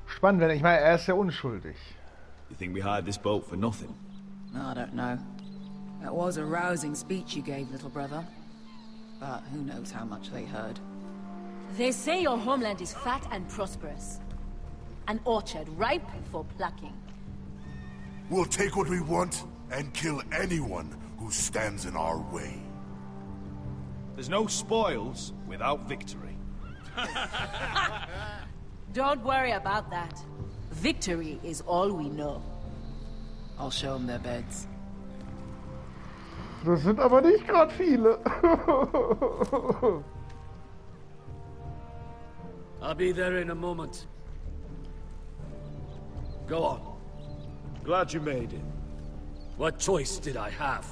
spannend werden. Ich meine, er ist ja unschuldig. You think we hired this boat for nothing? I don't know. That was a rousing speech you gave, little brother. But who knows how much they heard. They say your homeland is fat and prosperous. An orchard ripe for plucking. We'll take what we want and kill anyone who stands in our way. There's no spoils without victory. Don't worry about that. Victory is all we know. I'll show them their beds. Das sind aber nicht gerade viele. I'll be there in a moment. Go on. Glad you made it. What choice did I have?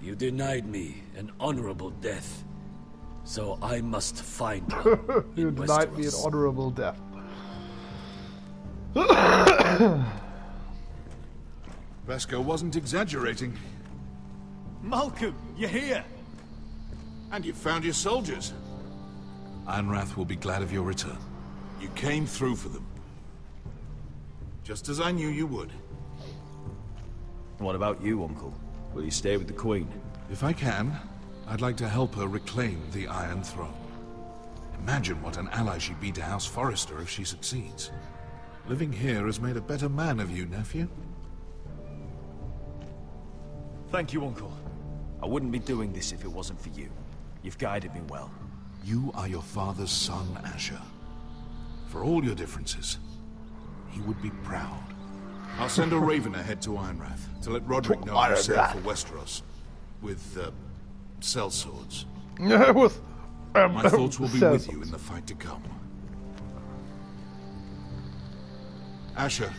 You denied me an honorable death. So I must find one. You in denied me an Westeros. honorable death. Vesco wasn't exaggerating. Malcolm, you're here. And you found your soldiers. Anrath will be glad of your return. You came through for them. Just as I knew you would. What about you, Uncle? Will you stay with the Queen? If I can, I'd like to help her reclaim the Iron Throne. Imagine what an ally she'd be to House Forrester if she succeeds. Living here has made a better man of you, nephew. Thank you, Uncle. I wouldn't be doing this if it wasn't for you. You've guided me well. You are your father's son, Asher. For all your differences, he would be proud. I'll send a raven ahead to Ironrath to let Roderick know I've sailed for Westeros. With, sellswords. My thoughts will be with you in the fight to come. Asher.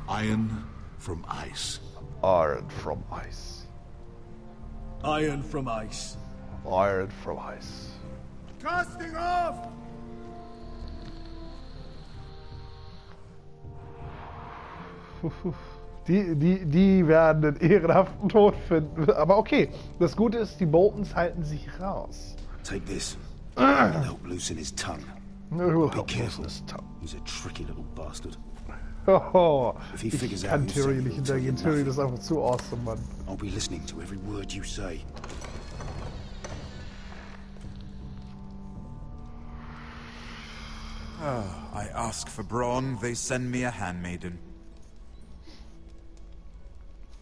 Iron from ice. Iron from ice. Iron from ice. Iron from ice. Casting off! Die werden einen ehrenhaften Tod finden. Aber okay, das Gute ist, die Boltons halten sich raus. Take this. It'll help loosen his tongue. Be careful. He's a tricky little bastard. Oh, If he figures ich out kann who Tyrion sent nicht you, tell you hintergehen. Tyrion nothing. ist einfach zu awesome, Mann. I'll be listening to every word you say. I ask for brawn, they send me a handmaiden.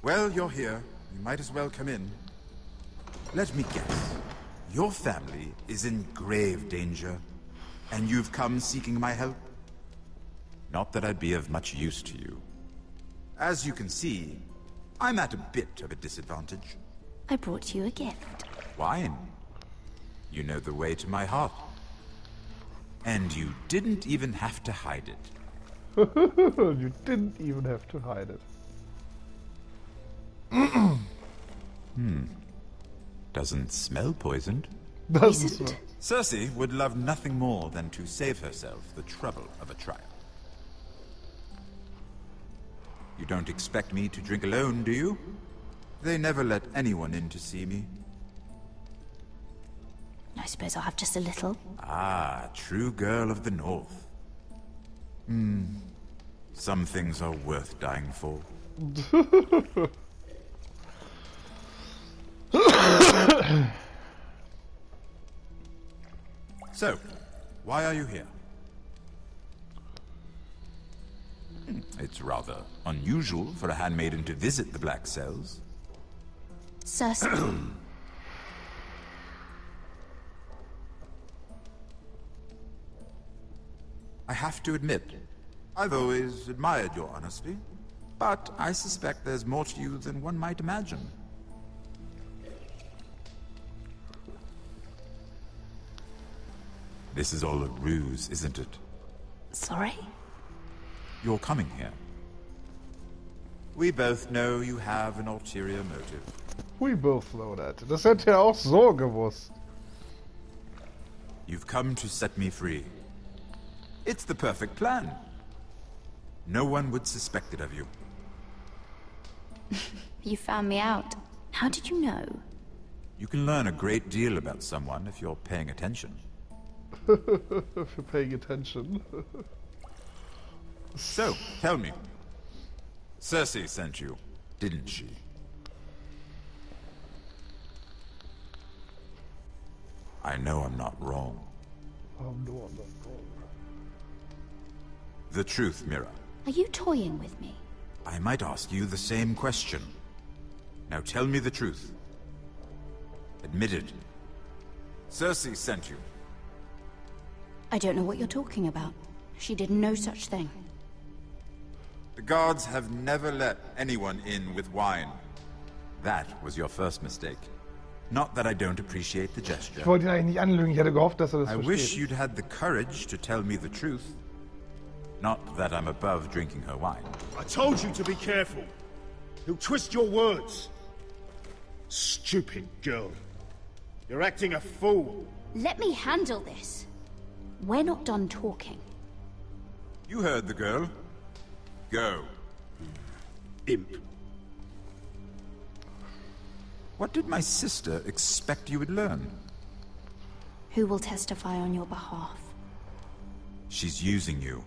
Well, you're here. You might as well come in. Let me guess. Your family is in grave danger, and you've come seeking my help? Not that I'd be of much use to you. As you can see, I'm at a bit of a disadvantage. I brought you a gift. Wine. You know the way to my heart. And you didn't even have to hide it. You didn't even have to hide it. Doesn't smell poisoned. Doesn't smell. Cersei would love nothing more than to save herself the trouble of a trial. You don't expect me to drink alone, do you? They never let anyone in to see me. I suppose I'll have just a little. Ah, true girl of the North. Some things are worth dying for. So, why are you here? It's rather unusual for a handmaiden to visit the Black Cells. Cersei. I have to admit, I've always admired your honesty, but I suspect there's more to you than one might imagine. This is all a ruse, isn't it? Sorry? You're coming here. We both know you have an ulterior motive. We both know that. Das hätte er auch so gewusst. You've come to set me free. It's the perfect plan. No one would suspect it of you. You found me out. How did you know? You can learn a great deal about someone if you're paying attention. If you're paying attention. So, tell me. Cersei sent you, didn't she? I know I'm not wrong. The truth, Mira. Are you toying with me? I might ask you the same question. Now tell me the truth. Admit it. Cersei sent you. I don't know what you're talking about. She did no such thing. The guards have never let anyone in with wine. That was your first mistake. Not that I don't appreciate the gesture. Ich wollte ihn eigentlich nicht anlügen. Ich hatte gehofft, dass er das I versteht. wish you'd had the courage to tell me the truth. Not that I'm above drinking her wine. I told you to be careful. He'll twist your words. Stupid girl. You're acting a fool. Let me handle this. We're not done talking. You heard the girl. Go. Imp. What did my sister expect you would learn? Who will testify on your behalf? She's using you.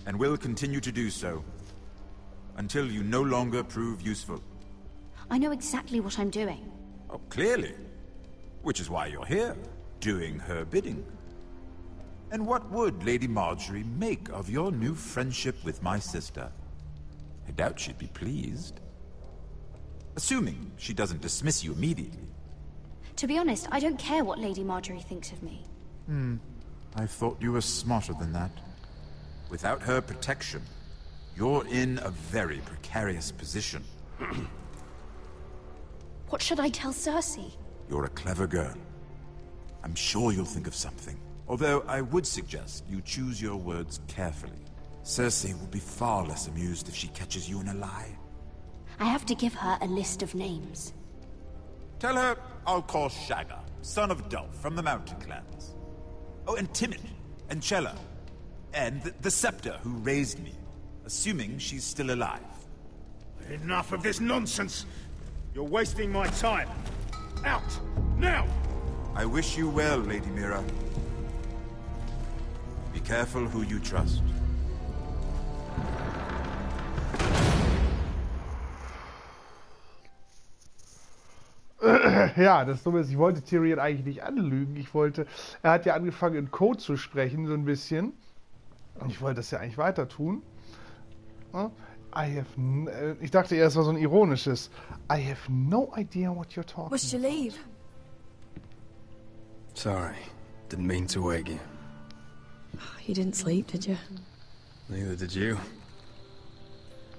And will continue to do so. Until you no longer prove useful. I know exactly what I'm doing. Oh, clearly. Which is why you're here, doing her bidding. And what would Lady Marjorie make of your new friendship with my sister? I doubt she'd be pleased. Assuming she doesn't dismiss you immediately. To be honest, I don't care what Lady Marjorie thinks of me. I thought you were smarter than that. Without her protection, you're in a very precarious position. What should I tell Cersei? You're a clever girl. I'm sure you'll think of something. Although I would suggest you choose your words carefully. Cersei will be far less amused if she catches you in a lie. I have to give her a list of names. Tell her I'll call Shagga, son of Dolph from the Mountain Clans. Oh, and Timid, and Chella, and the Scepter who raised me, assuming she's still alive. Enough of this nonsense! You're wasting my time. Out! Now! I wish you well, Lady Mira. Be careful who you trust. Ja, das Dumme ist, ich wollte Tyrion eigentlich nicht anlügen. Er hat ja angefangen in Code zu sprechen, so ein bisschen. Und ich wollte das ja eigentlich weiter tun. Ich dachte erst, es war so ein ironisches. I have no idea what you're talking about. Must you leave? Sorry, didn't mean to wake you. You didn't sleep, did you? Neither did you.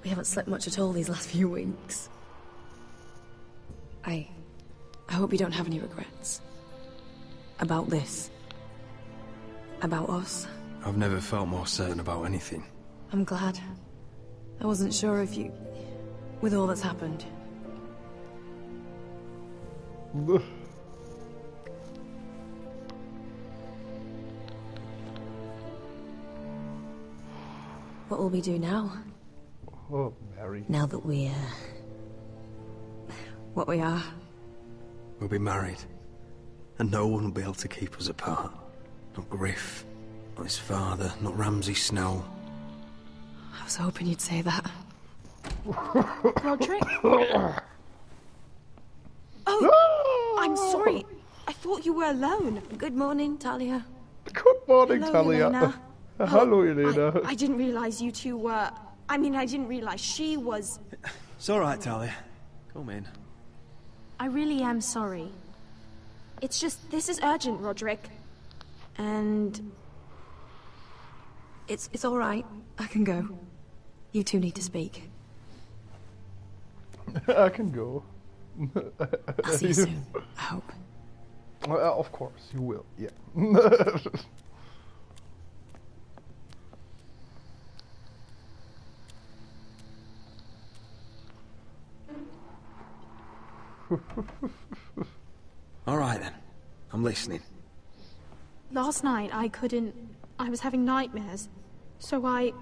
We haven't slept much at all these last few weeks. I hope you don't have any regrets. About this. About us. I've never felt more certain about anything. I'm glad. I wasn't sure if you... with all that's happened. What will we do now? Oh, Mary. Now that we're... what we are. We'll be married. And no one will be able to keep us apart. Not Griff, not his father, not Ramsay Snow. I was hoping you'd say that. Roderick? Oh! I'm sorry. I thought you were alone. Good morning, Talia. Good morning, Hello, Talia. Elena. Hello, Elena. I didn't realize you two were... I mean, I didn't realize she was... It's all right, Talia. Come in. I really am sorry. It's just, this is urgent, Roderick. And... It's all right. I can go. You two need to speak. I can go. I'll see you soon, I hope. Of course, you will, yeah. All right then. I'm listening. Last night, I couldn't... I was having nightmares. So I...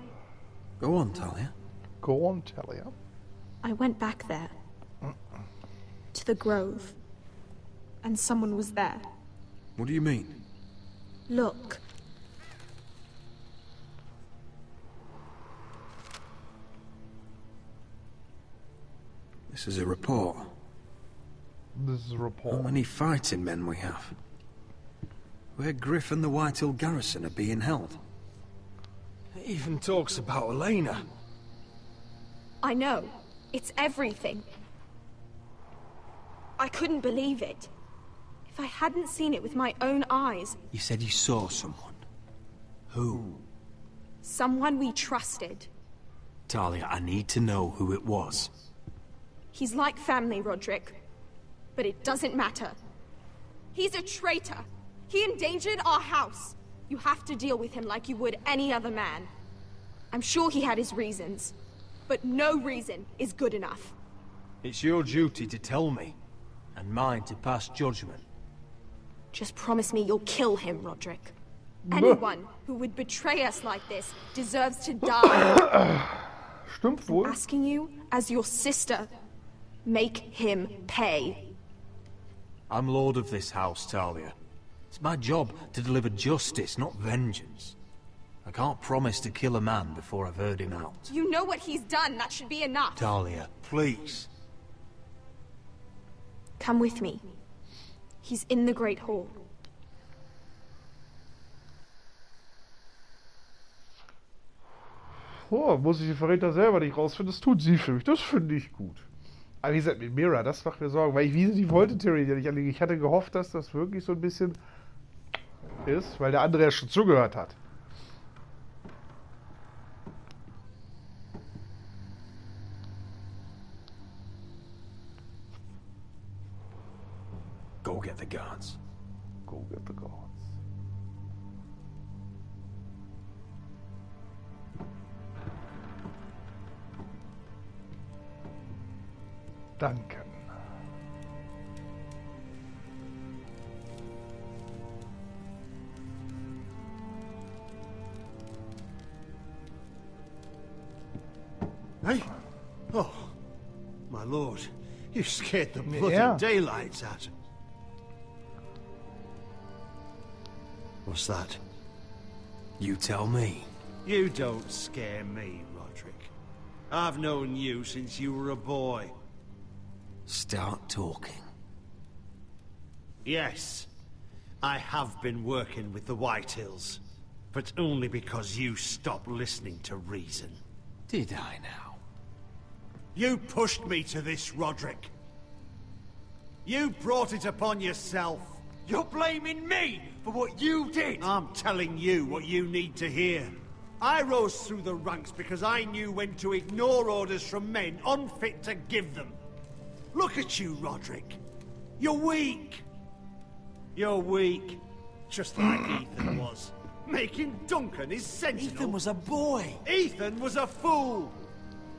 Go on, Talia. Go on, Talia. I went back there. To the grove. And someone was there. What do you mean? Look. This is a report. This is a report. How many fighting men we have? Where Griff and the Whitehill garrison are being held. It even talks about Elena. I know. It's everything. I couldn't believe it. If I hadn't seen it with my own eyes... You said you saw someone. Who? Someone we trusted. Talia, I need to know who it was. He's like family, Roderick. But it doesn't matter. He's a traitor. He endangered our house. You have to deal with him like you would any other man. I'm sure he had his reasons. But no reason is good enough. It's your duty to tell me, and mine to pass judgment. Just promise me you'll kill him, Roderick. Anyone who would betray us like this deserves to die. Stimmt wohl. I'm asking you, as your sister, make him pay. I'm lord of this house, Talia. It's my job to deliver justice, not vengeance. I can't promise to kill a man before I've heard him out. You know what he's done. That should be enough. Talia, please. Come with me. He's in the Great Hall. Oh, muss ich den Verräter selber nicht rausfinden? Das tut sie für mich. Das finde ich gut. Aber wie gesagt, mit Mira, das macht mir Sorgen, weil die wollte Tyrion ja nicht anlegen. Ich hatte gehofft, dass das wirklich so ein bisschen ist, weil der andere ja schon zugehört hat. Go get the guards. Go get the guards. Danke. Hey? Oh, my lord. You scared the bloody daylights out of... What's that? You tell me. You don't scare me, Roderick. I've known you since you were a boy. Start talking. Yes, I have been working with the Whitehills, but only because you stopped listening to reason. Did I now? You pushed me to this, Roderick. You brought it upon yourself. You're blaming me for what you did! I'm telling you what you need to hear. I rose through the ranks because I knew when to ignore orders from men unfit to give them. Look at you, Roderick. You're weak. You're weak. Just like Ethan was. Making Duncan his sentinel. Ethan was a boy. Ethan was a fool.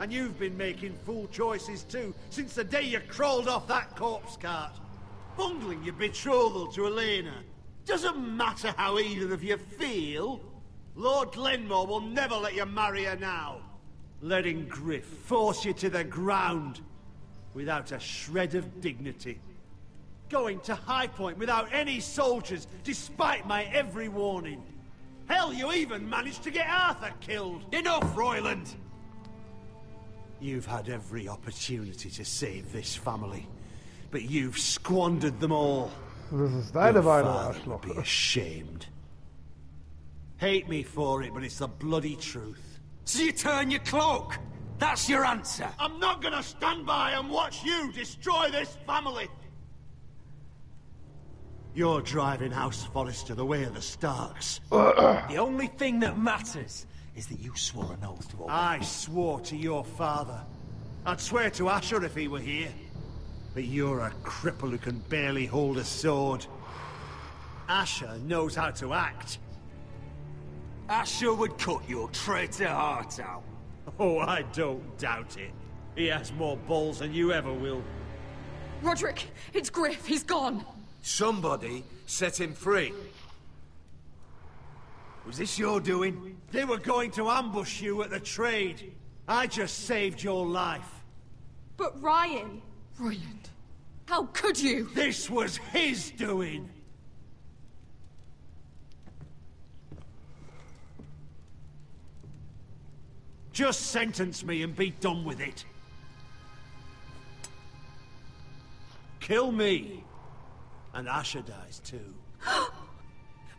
And you've been making fool choices too, since the day you crawled off that corpse cart. Bungling your betrothal to Elena. Doesn't matter how either of you feel. Lord Glenmore will never let you marry her now. Letting Griff force you to the ground. Without a shred of dignity. Going to High Point without any soldiers, despite my every warning. Hell, you even managed to get Arthur killed. Enough, Royland! You've had every opportunity to save this family, but you've squandered them all. Das ist deine Weile, Your father Arschloch. would be ashamed. Hate me for it, but it's the bloody truth. So you turn your cloak? That's your answer? I'm not gonna stand by and watch you destroy this family! You're driving House Forrester the way of the Starks. The only thing that matters is that you swore an oath to obey. I swore to your father. I'd swear to Asher if he were here. But you're a cripple who can barely hold a sword. Asher knows how to act. Asher would cut your traitor heart out. Oh, I don't doubt it. He has more balls than you ever will. Roderick, it's Griff. He's gone. Somebody set him free. Was this your doing? They were going to ambush you at the trade. I just saved your life. But Ryan... Royland, how could you? This was his doing. Just sentence me and be done with it. Kill me. And Asher dies too.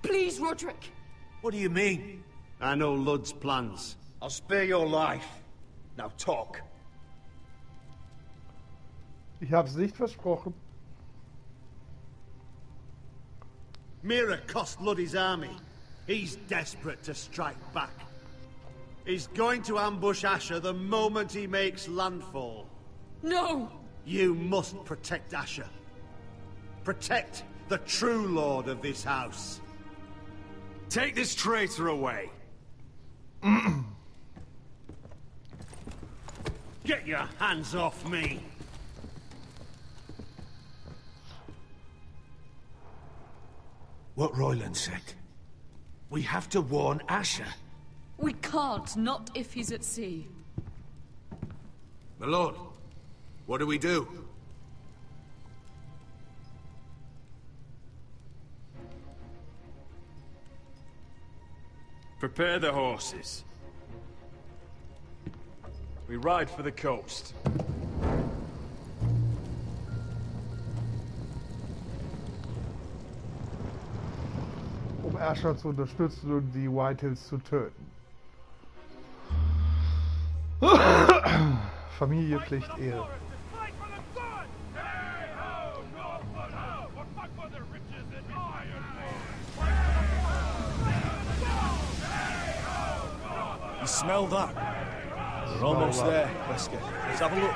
Please, Roderick. What do you mean? I know Ludd's plans. I'll spare your life. Now talk. Ich hab's nicht versprochen. Mira cost Ludd his army. He's desperate to strike back. He's going to ambush Asher the moment he makes landfall. No! You must protect Asher. Protect the true lord of this house. Take this traitor away. Get your hands off me! What Royland said. We have to warn Asher. We can't, not if he's at sea. My lord, what do we do? Prepare the horses. We ride for the coast. Asher zu unterstützen und die Whitehills zu töten. Familie, Pflicht, Ehre. You smell that? We're almost there, Wesker. Let's have a look.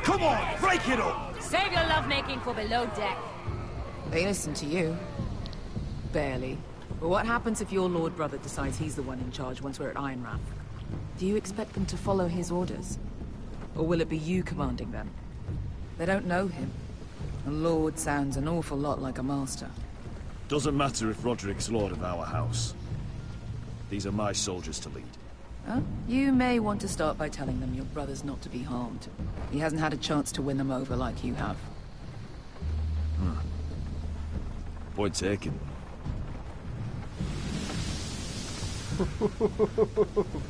Come on, break it up! Save your lovemaking for below deck. They listen to you. Barely. But what happens if your lord brother decides he's the one in charge once we're at Ironrath? Do you expect them to follow his orders? Or will it be you commanding them? They don't know him. A lord sounds an awful lot like a master. Doesn't matter if Roderick's lord of our house. These are my soldiers to lead. Huh? You may want to start by telling them your brother's not to be harmed. He hasn't had a chance to win them over like you have. Point taken.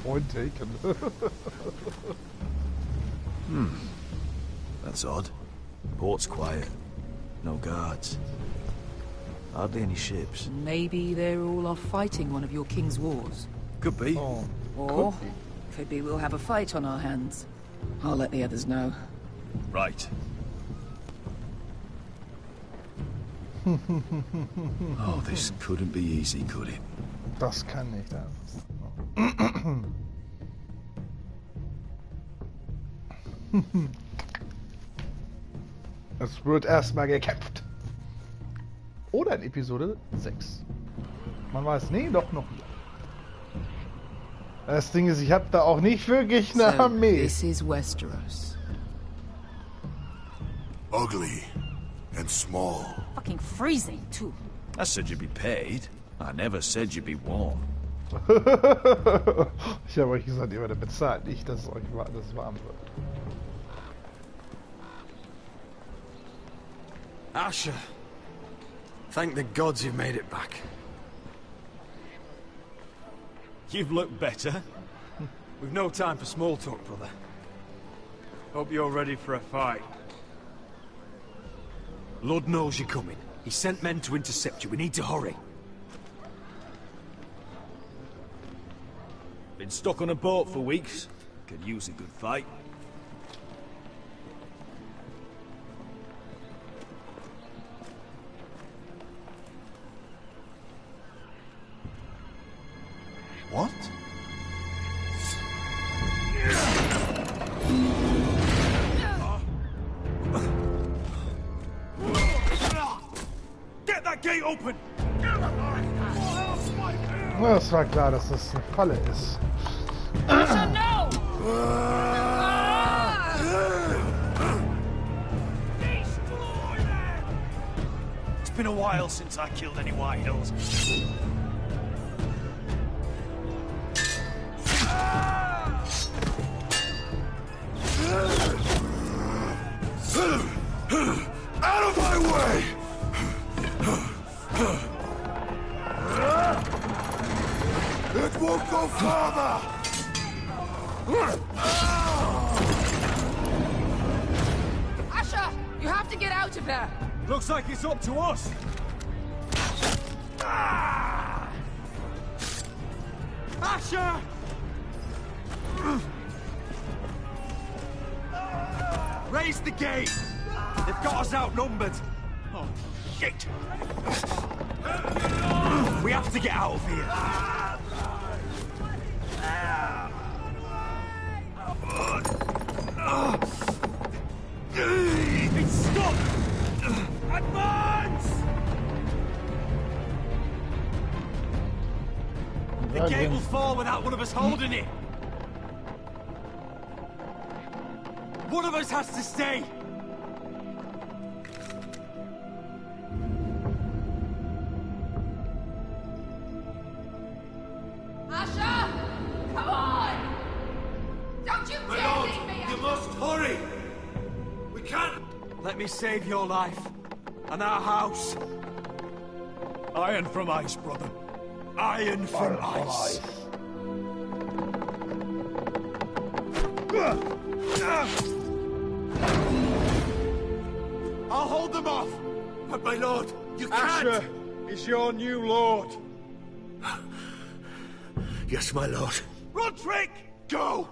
Point taken. That's odd. Port's quiet. No guards. Hardly any ships. Maybe they're all off fighting one of your king's wars. Could be. Oh, Or could be we'll have a fight on our hands. I'll let the others know. Right. Oh, this couldn't be easy, could it? das kann nicht. Es wird erstmal gekämpft. Oder in Episode 6. Man weiß, nee, doch noch nicht. Das Ding ist, ich habe da auch nicht wirklich eine Armee. This is Westeros. Ugly and small. Fucking freezing, too. I said you'd be paid. I never said you'd be warm. Ich habe euch gesagt, ihr werdet bezahlt, nicht, dass es euch das warm wird. Asher. Thank the gods you've made it back. You've looked better. We've no time for small talk, brother. Hope you're ready for a fight. Lord knows you're coming. He sent men to intercept you. We need to hurry. Been stuck on a boat for weeks. Could use a good fight. What? Get that gate open! Na, es war klar, dass das eine Falle ist. It's been a while since I killed any White Hills. Out of my way! It won't go farther! Asher! You have to get out of there! Looks like it's up to us! Asher! Raise the gate! They've got us outnumbered! Oh, shit! We have to get out of here! It's stuck! Advance! The gate will fall without one of us holding it! One of us has to stay! Asher! Come on! Don't you dare leave me! You must hurry! We can't... Let me save your life. And our house. Iron from ice, brother. Iron from ice. I'll hold them off. But my lord, you Asher can't! is your new lord. Yes, my lord. Roderick! Go!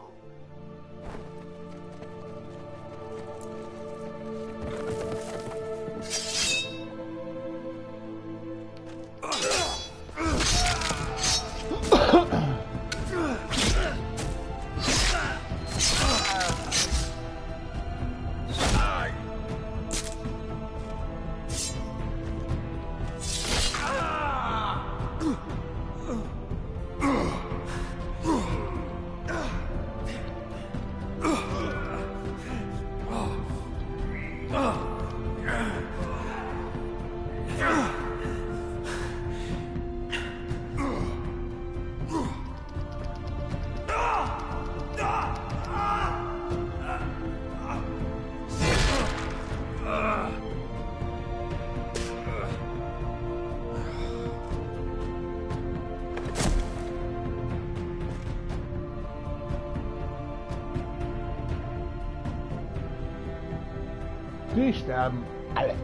Die sterben alle.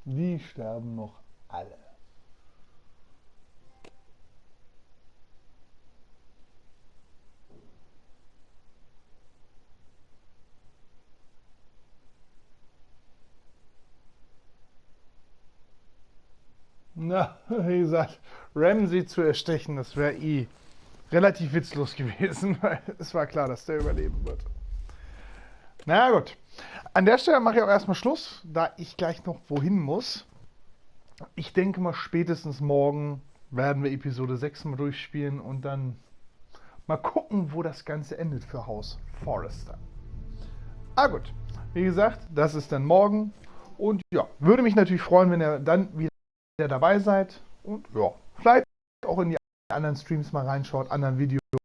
Die sterben noch alle. Na, wie gesagt, Ramsay zu erstechen, das wäre relativ witzlos gewesen, weil es war klar, dass der überleben wird. Na gut, an der Stelle mache ich auch erstmal Schluss, da ich gleich noch wohin muss. Ich denke mal, spätestens morgen werden wir Episode 6 mal durchspielen und dann mal gucken, wo das Ganze endet für Haus Forrester. Ah gut, wie gesagt, das ist dann morgen und ja, würde mich natürlich freuen, wenn ihr dann wieder dabei seid und ja, vielleicht auch in die anderen Streams mal reinschaut, anderen Videos,